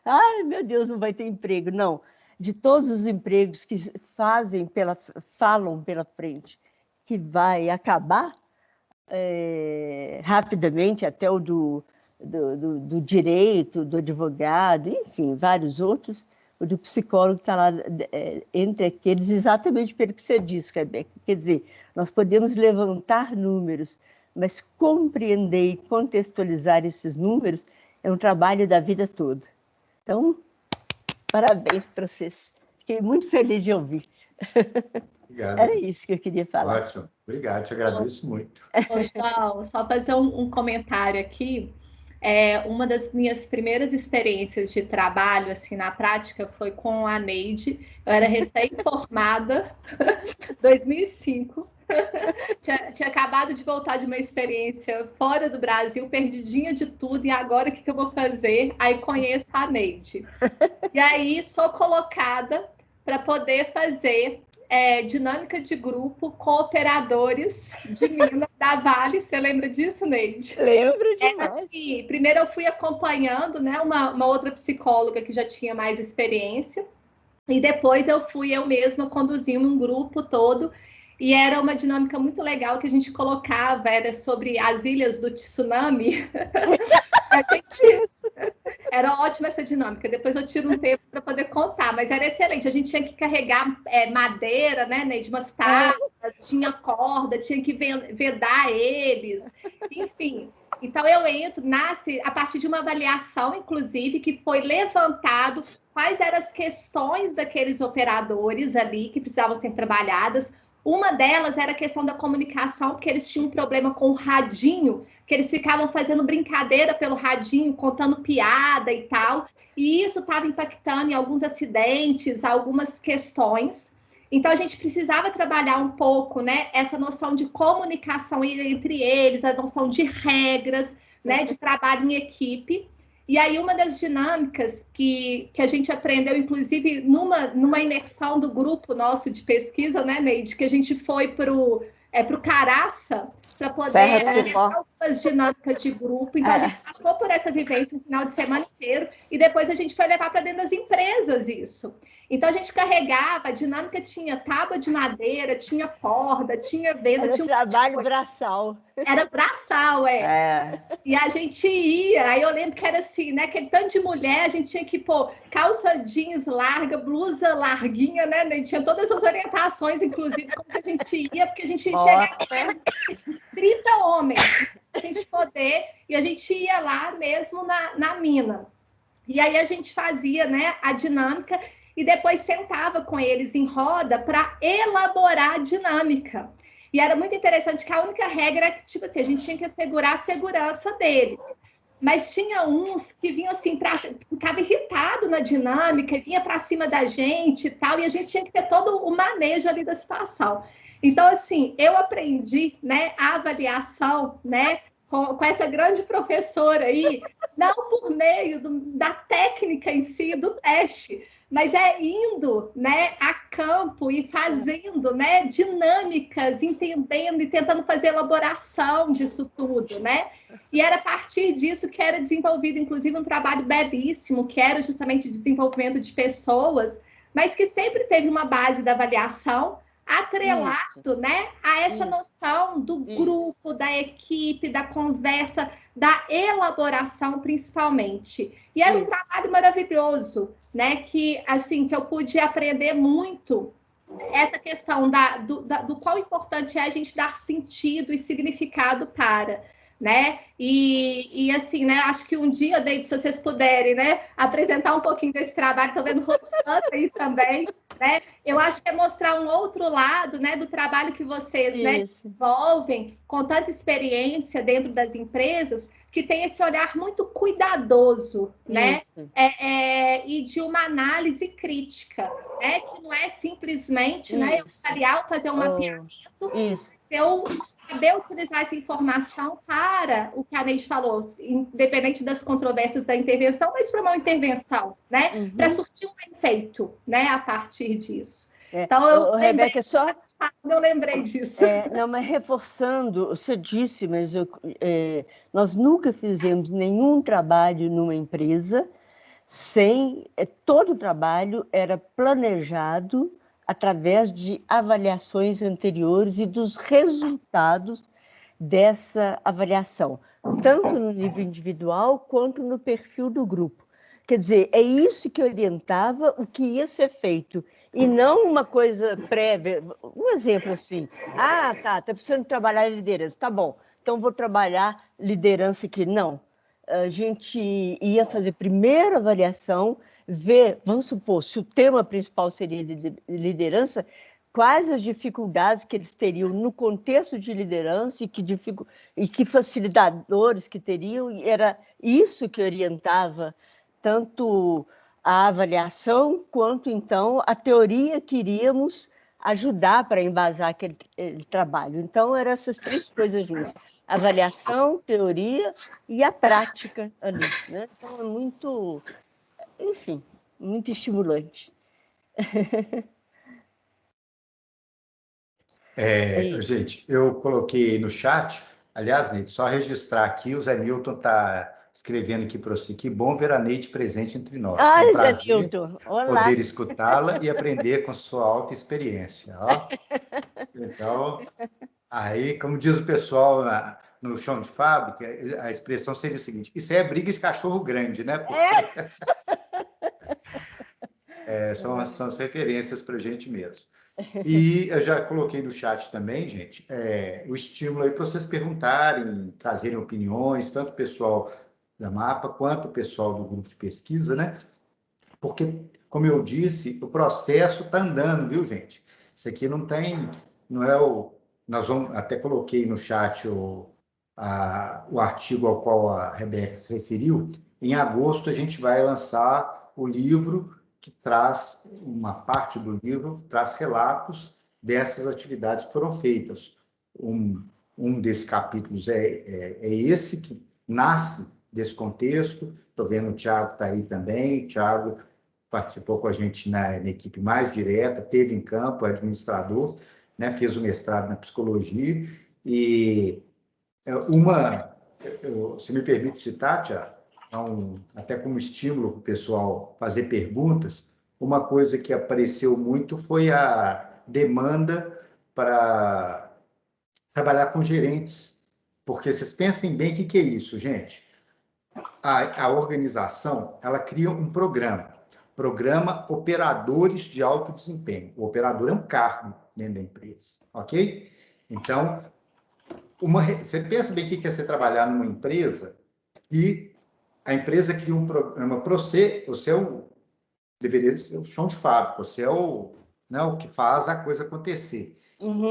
Ai, meu Deus, não vai ter emprego. Não, de todos os empregos que falam pela frente que vai acabar rapidamente, até o do direito, do advogado, enfim, vários outros, o do psicólogo está lá entre aqueles, exatamente pelo que você disse, Rebeca. Quer dizer, nós podemos levantar números, mas compreender e contextualizar esses números é um trabalho da vida toda. Então, parabéns para vocês. Fiquei muito feliz de ouvir. Obrigado. Era isso que eu queria falar. Ótimo. Obrigado, te agradeço muito. João, só fazer um comentário aqui. Uma das minhas primeiras experiências de trabalho, assim, na prática, foi com a Neide. Eu era recém-formada, 2005. Tinha acabado de voltar de uma experiência fora do Brasil, perdidinha de tudo, e agora o que eu vou fazer? Aí conheço a Neide. E aí sou colocada para poder fazer dinâmica de grupo com operadores de Minas da Vale. Você lembra disso, Neide? Lembro demais. Assim, primeiro eu fui acompanhando, né, uma outra psicóloga que já tinha mais experiência, e depois eu fui eu mesma conduzindo um grupo todo, e era uma dinâmica muito legal que a gente colocava, era sobre as ilhas do tsunami. Era ótima essa dinâmica. Depois eu tiro um tempo para poder contar, mas era excelente. A gente tinha que carregar madeira, né, de umas tábuas, tinha corda, tinha que vedar eles, enfim. Então nasce a partir de uma avaliação, inclusive, que foi levantado quais eram as questões daqueles operadores ali que precisavam ser trabalhadas. Uma delas era a questão da comunicação, porque eles tinham um problema com o radinho, que eles ficavam fazendo brincadeira pelo radinho, contando piada e tal, e isso estava impactando em alguns acidentes, algumas questões. Então, a gente precisava trabalhar um pouco, né, essa noção de comunicação entre eles, a noção de regras, né, de trabalho em equipe. E aí, uma das dinâmicas que a gente aprendeu, inclusive, numa imersão do grupo nosso de pesquisa, né, Neide, que a gente foi para o Caraça, para poder ter algumas dinâmicas de grupo. Então, a gente passou por essa vivência um final de semana inteiro, e depois a gente foi levar para dentro das empresas isso. Então, a gente carregava, a dinâmica tinha tábua de madeira, tinha corda, tinha venda. Era trabalho braçal. Era braçal, E a gente ia, aí eu lembro que era assim, né, aquele tanto de mulher, a gente tinha que pôr calça jeans larga, blusa larguinha, né, tinha todas as orientações, inclusive, como que a gente ia, porque a gente chegava a 30 homens, a gente poder, e a gente ia lá mesmo na mina. E aí a gente fazia, né, a dinâmica, e depois sentava com eles em roda para elaborar a dinâmica. E era muito interessante que a única regra era que, tipo assim, a gente tinha que assegurar a segurança dele. Mas tinha uns que vinham assim, ficava irritado na dinâmica, vinha para cima da gente e tal, e a gente tinha que ter todo o manejo ali da situação. Então, assim, eu aprendi, né, a avaliação, né, com essa grande professora aí, não por meio da técnica em si, do teste, mas indo, né, a campo e fazendo, né, dinâmicas, entendendo e tentando fazer elaboração disso tudo, né? E era a partir disso que era desenvolvido, inclusive, um trabalho belíssimo, que era justamente desenvolvimento de pessoas, mas que sempre teve uma base da avaliação, atrelado, né, a essa noção do grupo, da equipe, da conversa, da elaboração, principalmente. E era um trabalho maravilhoso, né, que, assim, que eu pude aprender muito essa questão do quão importante é a gente dar sentido e significado para, né? E assim, né? Acho que um dia, David, se vocês puderem, né, apresentar um pouquinho desse trabalho, estou vendo Rosana aí também, né? Eu acho que é mostrar um outro lado, né, do trabalho que vocês, né, desenvolvem com tanta experiência dentro das empresas, que tem esse olhar muito cuidadoso, né? E de uma análise crítica, né? Que não é simplesmente, né, eu avaliar ou fazer um mapeamento, eu saber utilizar essa informação para o que a Neide falou, independente das controvérsias da intervenção, mas para uma intervenção, né? Para surtir um efeito, né, a partir disso. Então, Rebeca, eu lembrei disso. Não, mas reforçando, você disse, mas nós nunca fizemos nenhum trabalho numa empresa sem... Todo o trabalho era planejado através de avaliações anteriores e dos resultados dessa avaliação, tanto no nível individual quanto no perfil do grupo. Quer dizer, é isso que orientava o que ia ser feito, e não uma coisa prévia. Um exemplo assim, tá precisando trabalhar liderança, tá bom, então vou trabalhar liderança aqui. Não, a gente ia fazer primeiro a avaliação, ver, vamos supor, se o tema principal seria liderança, quais as dificuldades que eles teriam no contexto de liderança e que facilitadores que teriam, e era isso que orientava tanto a avaliação, quanto, então, a teoria que iríamos ajudar para embasar aquele trabalho. Então, eram essas três coisas juntas: avaliação, teoria e a prática ali, né? Então, é muito, enfim, muito estimulante. Gente, eu coloquei no chat, aliás, Neide, só registrar aqui, o Zé Milton está escrevendo aqui para você, que bom ver a Neide presente entre nós. É um prazer poder escutá-la e aprender com sua alta experiência. Ó. Então, aí, como diz o pessoal no chão de fábrica, a expressão seria o seguinte: isso é briga de cachorro grande, né? Porque são as referências para a gente mesmo. E eu já coloquei no chat também, gente, o estímulo aí para vocês perguntarem, trazerem opiniões, tanto o pessoal da MAPA quanto o pessoal do grupo de pesquisa, né? Porque, como eu disse, o processo está andando, viu, gente? Isso aqui não é o... Nós vamos, até coloquei no chat o artigo ao qual a Rebeca se referiu. Em agosto, a gente vai lançar o livro que traz, uma parte do livro, traz relatos dessas atividades que foram feitas. Um desses capítulos é esse, que nasce desse contexto. Estou vendo o Thiago está aí também. O Thiago participou com a gente na equipe mais direta, teve em campo, é administrador, né, fez o mestrado na psicologia. E se me permite citar, Thiago, até como estímulo para o pessoal fazer perguntas, uma coisa que apareceu muito foi a demanda para trabalhar com gerentes, porque vocês pensem bem o que é isso, gente. A organização, ela cria um programa Operadores de Alto Desempenho. O operador é um cargo dentro da empresa, ok? Então, você pensa bem o que é você trabalhar numa empresa e a empresa cria um programa para você, deveria ser o chão de fábrica, você é o que faz a coisa acontecer.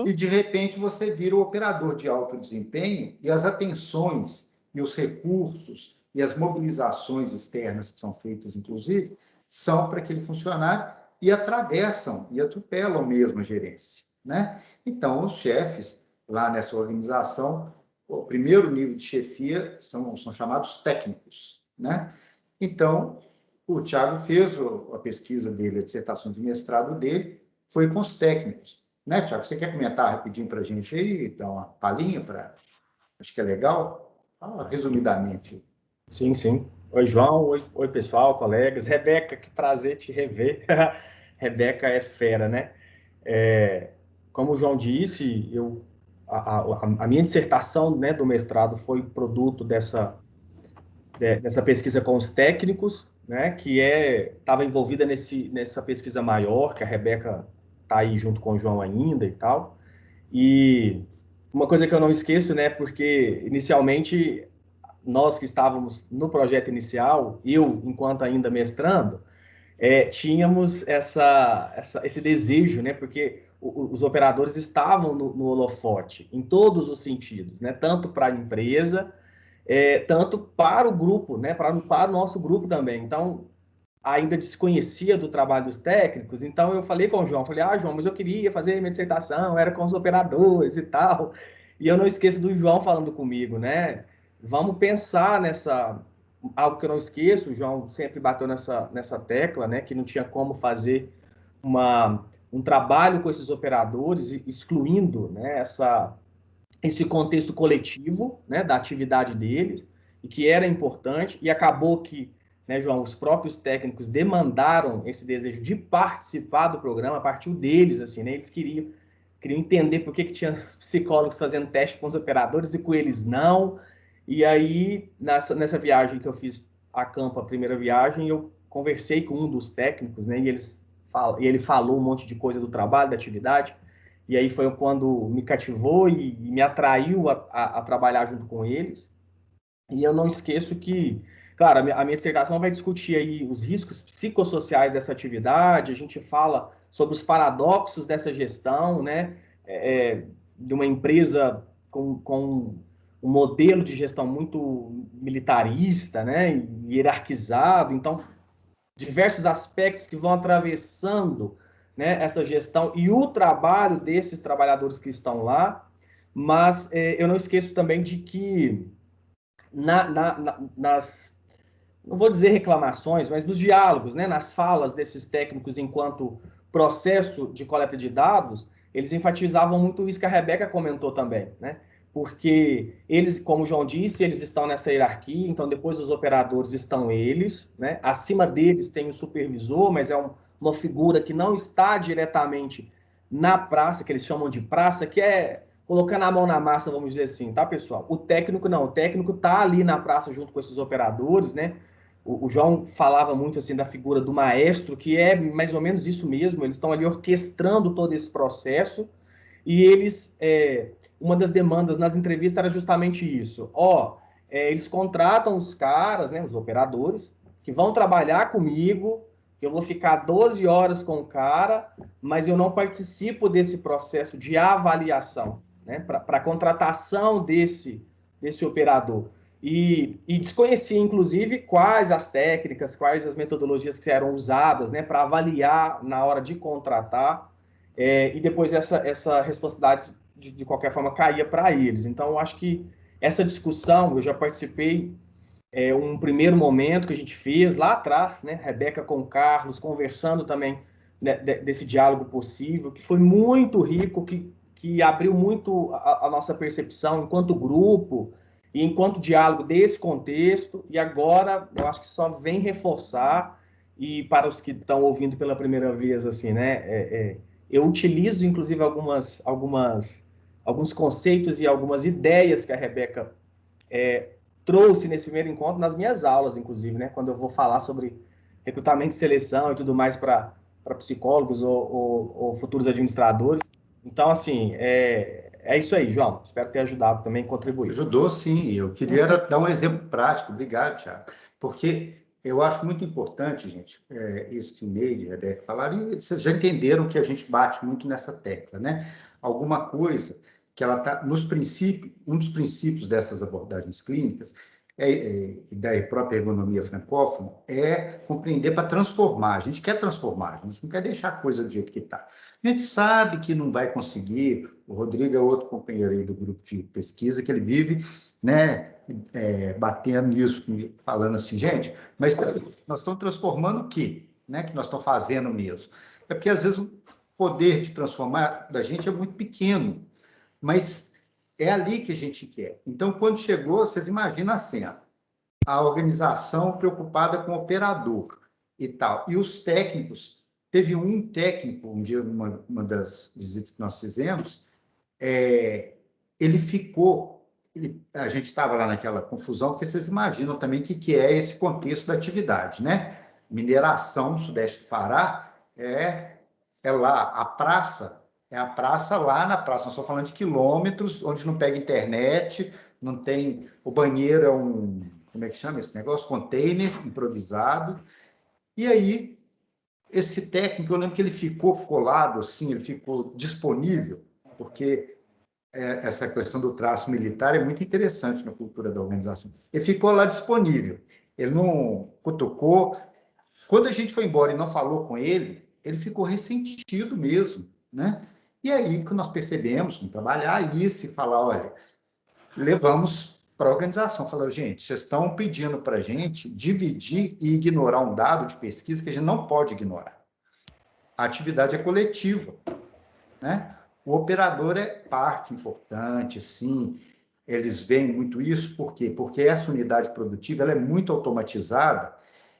E, de repente, você vira o operador de alto desempenho e as atenções e os recursos e as mobilizações externas que são feitas, inclusive, são para aquele funcionário e atravessam e atropelam mesmo a gerência, né? Então, os chefes lá nessa organização, o primeiro nível de chefia são chamados técnicos, né? Então, o Thiago fez a pesquisa dele, a dissertação de mestrado dele, foi com os técnicos. Né, Thiago? Você quer comentar rapidinho para a gente aí, dar uma palhinha para... Acho que é legal. Fala resumidamente. Sim, sim. Oi, João. Oi, pessoal, colegas. Rebeca, que prazer te rever. Rebeca é fera, né? como o João disse, a minha dissertação, né, do mestrado foi produto dessa pesquisa com os técnicos, né, que estava envolvida nessa pesquisa maior, que a Rebeca está aí junto com o João ainda e tal. E uma coisa que eu não esqueço, né, porque inicialmente nós que estávamos no projeto inicial, eu, enquanto ainda mestrando, tínhamos esse desejo, né, porque os operadores estavam no holofote, em todos os sentidos, né, tanto para a empresa, tanto para o grupo, né, para o nosso grupo também. Então, ainda desconhecia do trabalho dos técnicos, então eu falei com o João, falei, João, mas eu queria fazer minha dissertação, era com os operadores e tal, e eu não esqueço do João falando comigo, né, vamos pensar algo que eu não esqueço, o João sempre bateu nessa tecla, né, que não tinha como fazer um trabalho com esses operadores, excluindo, né, esse contexto coletivo, né, da atividade deles, e que era importante, e acabou que, né, João, os próprios técnicos demandaram esse desejo de participar do programa, partiu deles, assim, né, eles queriam entender por que tinha psicólogos fazendo teste com os operadores e com eles não, e aí, nessa viagem que eu fiz a campo, a primeira viagem, eu conversei com um dos técnicos, né, e ele falou um monte de coisa do trabalho, da atividade, e aí foi quando me cativou e me atraiu a trabalhar junto com eles. E eu não esqueço que, claro, a minha dissertação vai discutir aí os riscos psicossociais dessa atividade, a gente fala sobre os paradoxos dessa gestão, né, de uma empresa com um modelo de gestão muito militarista, né, e hierarquizado, então, diversos aspectos que vão atravessando, né, essa gestão e o trabalho desses trabalhadores que estão lá, mas eu não esqueço também de que nas, não vou dizer reclamações, mas nos diálogos, né, nas falas desses técnicos enquanto processo de coleta de dados, eles enfatizavam muito isso que a Rebeca comentou também, né? Porque eles, como o João disse, eles estão nessa hierarquia, então depois dos operadores estão eles, né? Acima deles tem o supervisor, mas é uma figura que não está diretamente na praça, que eles chamam de praça, que é colocando a mão na massa, vamos dizer assim, tá, pessoal? O técnico não, o técnico tá ali na praça junto com esses operadores, né? O João falava muito assim da figura do maestro, que é mais ou menos isso mesmo, eles estão ali orquestrando todo esse processo, e eles, uma das demandas nas entrevistas era justamente isso, eles contratam os caras, né, os operadores, que vão trabalhar comigo, que eu vou ficar 12 horas com o cara, mas eu não participo desse processo de avaliação, né, para a contratação desse operador. E desconhecia, inclusive, quais as técnicas, quais as metodologias que eram usadas, né, para avaliar na hora de contratar, e depois essa responsabilidade, de qualquer forma, caía para eles. Então, eu acho que essa discussão, eu já participei, um primeiro momento que a gente fez lá atrás, né, Rebeca com o Carlos, conversando também, né, desse diálogo possível, que foi muito rico, que abriu muito a nossa percepção enquanto grupo, e enquanto diálogo desse contexto, e agora eu acho que só vem reforçar, e para os que estão ouvindo pela primeira vez, assim, né, eu utilizo, inclusive, alguns conceitos e algumas ideias que a Rebeca trouxe nesse primeiro encontro nas minhas aulas, inclusive, né, quando eu vou falar sobre recrutamento e seleção e tudo mais para psicólogos ou futuros administradores. Então, assim, é isso aí, João. Espero ter ajudado também, contribuir. Ajudou, sim. Eu queria dar um exemplo prático. Obrigado, Thiago. Porque eu acho muito importante, gente, isso que o Neide e a Rebeca falaram, e vocês já entenderam que a gente bate muito nessa tecla, né? Alguma coisa que ela está nos princípios, um dos princípios dessas abordagens clínicas e da própria ergonomia francófona é compreender para transformar. A gente quer transformar, a gente não quer deixar a coisa do jeito que está. A gente sabe que não vai conseguir. O Rodrigo é outro companheiro aí do grupo de pesquisa, que ele vive, né, batendo nisso, falando assim, gente, mas nós estamos transformando o quê? Né, que nós estamos fazendo mesmo? É porque, às vezes, o poder de transformar da gente é muito pequeno, mas é ali que a gente quer. Então, quando chegou, vocês imaginam assim, a organização preocupada com o operador e tal, e os técnicos Teve um técnico, um dia, uma das visitas que nós fizemos, ele ficou... a gente estava lá naquela confusão, porque vocês imaginam também o que é esse contexto da atividade, né? Mineração no sudeste do Pará é lá, a praça lá na praça, nós estamos falando de quilômetros, onde não pega internet, não tem... O banheiro é como é que chama esse negócio? Container improvisado. E aí, esse técnico, eu lembro que ele ficou colado, assim, ele ficou disponível, porque essa questão do traço militar é muito interessante na cultura da organização. Ele ficou lá disponível, ele não cutucou. Quando a gente foi embora e não falou com ele, ele ficou ressentido mesmo, né? E aí que nós percebemos, vamos trabalhar isso e falar, olha, levamos para a organização, falou, gente, vocês estão pedindo para a gente dividir e ignorar um dado de pesquisa que a gente não pode ignorar. A atividade é coletiva, né? O operador é parte importante, sim, eles veem muito isso, por quê? Porque essa unidade produtiva ela é muito automatizada,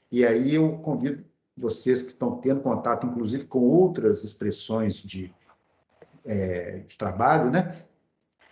e aí eu convido vocês que estão tendo contato, inclusive, com outras expressões de trabalho, né?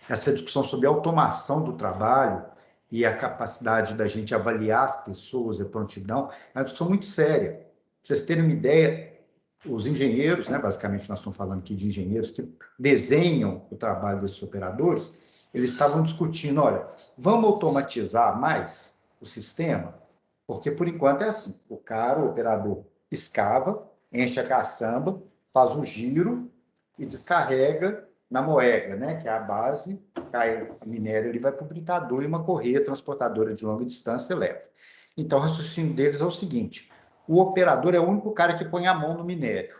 Essa discussão sobre a automação do trabalho e a capacidade da gente avaliar as pessoas, a prontidão, é uma discussão muito séria. Para vocês terem uma ideia, os engenheiros, né, basicamente nós estamos falando aqui de engenheiros que desenham o trabalho desses operadores, eles estavam discutindo, olha, vamos automatizar mais o sistema? Porque, por enquanto, é assim, o operador, escava, enche a caçamba, faz o giro e descarrega na moega, né, que é a base, cai o minério, ele vai para o britador e uma correia transportadora de longa distância leva. Então, o raciocínio deles é o seguinte, o operador é o único cara que põe a mão no minério.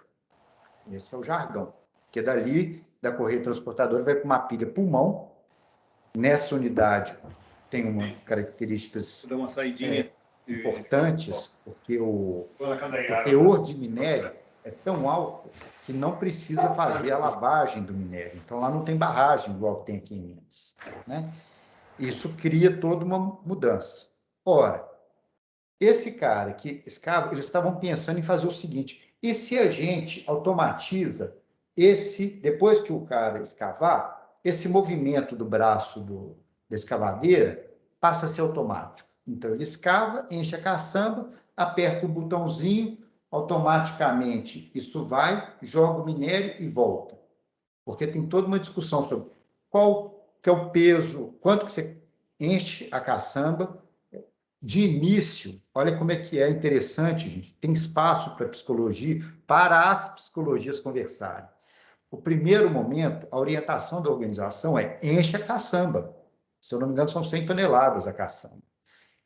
Esse é o jargão. Porque dali, da correia transportadora, vai para uma pilha pulmão. Nessa unidade tem umas características importantes, porque o teor de minério é tão alto que não precisa fazer a lavagem do minério. Então, lá não tem barragem, igual que tem aqui em Minas, né? Isso cria toda uma mudança. Ora, esse cara que escava, eles estavam pensando em fazer o seguinte, e se a gente automatiza depois que o cara escavar, esse movimento do braço da escavadeira passa a ser automático. Então, ele escava, enche a caçamba, aperta o botãozinho, automaticamente isso vai, joga o minério e volta. Porque tem toda uma discussão sobre qual que é o peso, quanto que você enche a caçamba. De início, olha como é que é interessante, gente, tem espaço para psicologia, para as psicologias conversarem. O primeiro momento, a orientação da organização é enche a caçamba. Se eu não me engano, são 100 toneladas a caçamba.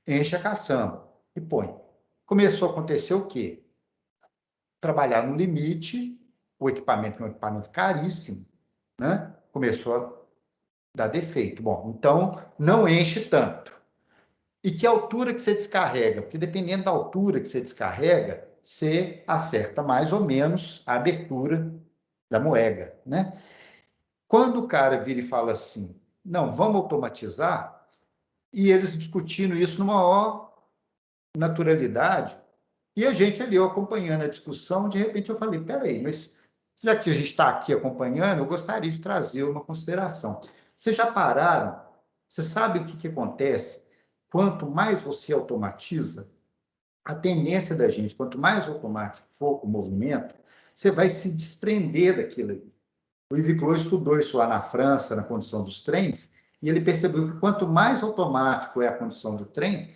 Enche a caçamba e põe. Começou a acontecer o quê? Trabalhar no limite, o equipamento, que é um equipamento caríssimo, né? Começou a dar defeito. Bom, então, não enche tanto. E que altura que você descarrega? Porque dependendo da altura que você descarrega, você acerta mais ou menos a abertura da moega, né? Quando o cara vira e fala assim, não, vamos automatizar, e eles discutindo isso numa maior naturalidade, e a gente ali, eu acompanhando a discussão, de repente eu falei, peraí, mas já que a gente está aqui acompanhando, eu gostaria de trazer uma consideração. Vocês já pararam? Você sabe o que acontece? Quanto mais você automatiza, a tendência da gente, quanto mais automático for o movimento, você vai se desprender daquilo ali. O Yves Clos estudou isso lá na França, na condução dos trens, e ele percebeu que quanto mais automático é a condução do trem,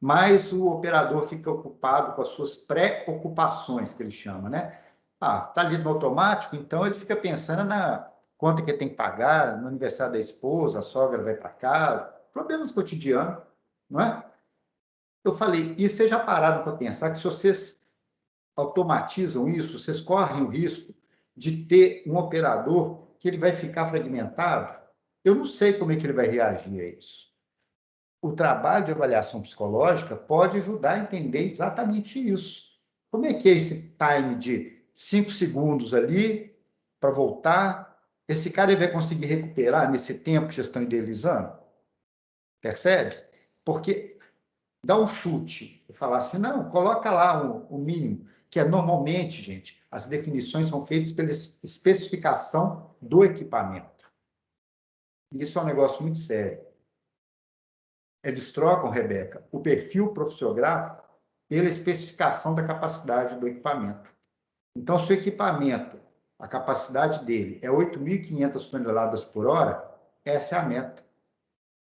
mais o operador fica ocupado com as suas pré-ocupações, que ele chama, né? Ah, tá ali no automático, então ele fica pensando na conta que ele tem que pagar, no aniversário da esposa, a sogra vai para casa, problemas cotidianos, não é? Eu falei, e vocês já pararam para pensar que se vocês automatizam isso, vocês correm o risco de ter um operador que ele vai ficar fragmentado? Eu não sei como é que ele vai reagir a isso. O trabalho de avaliação psicológica pode ajudar a entender exatamente isso. Como é que é esse time de 5 segundos ali para voltar? Esse cara ele vai conseguir recuperar nesse tempo que vocês estão idealizando? Percebe? Porque dar um chute e falar assim, não, coloca lá o mínimo, que é normalmente, gente, as definições são feitas pela especificação do equipamento. Isso é um negócio muito sério. Eles trocam, Rebeca, o perfil profissiográfico pela especificação da capacidade do equipamento. Então, se o equipamento, a capacidade dele é 8.500 toneladas por hora, essa é a meta.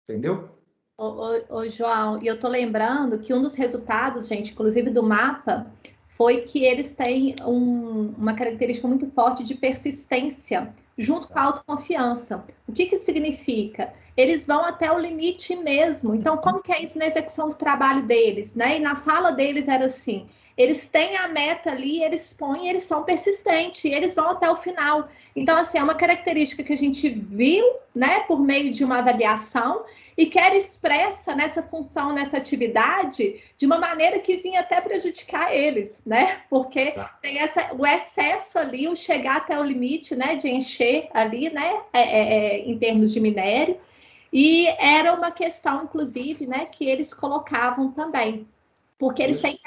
Entendeu? Ô, João, e eu tô lembrando que um dos resultados, gente, inclusive do mapa, foi que eles têm uma característica muito forte de persistência, junto com a autoconfiança. O que significa? Eles vão até o limite mesmo. Então, como que é isso na execução do trabalho deles, né? E na fala deles era assim, eles têm a meta ali, eles põem, eles são persistentes, eles vão até o final. Então, assim, é uma característica que a gente viu, né, por meio de uma avaliação, e que era expressa nessa função, nessa atividade, de uma maneira que vinha até prejudicar eles, né? Porque tem o excesso ali, o chegar até o limite, né, de encher ali, né, em termos de minério, e era uma questão, inclusive, né, que eles colocavam também, porque eles têm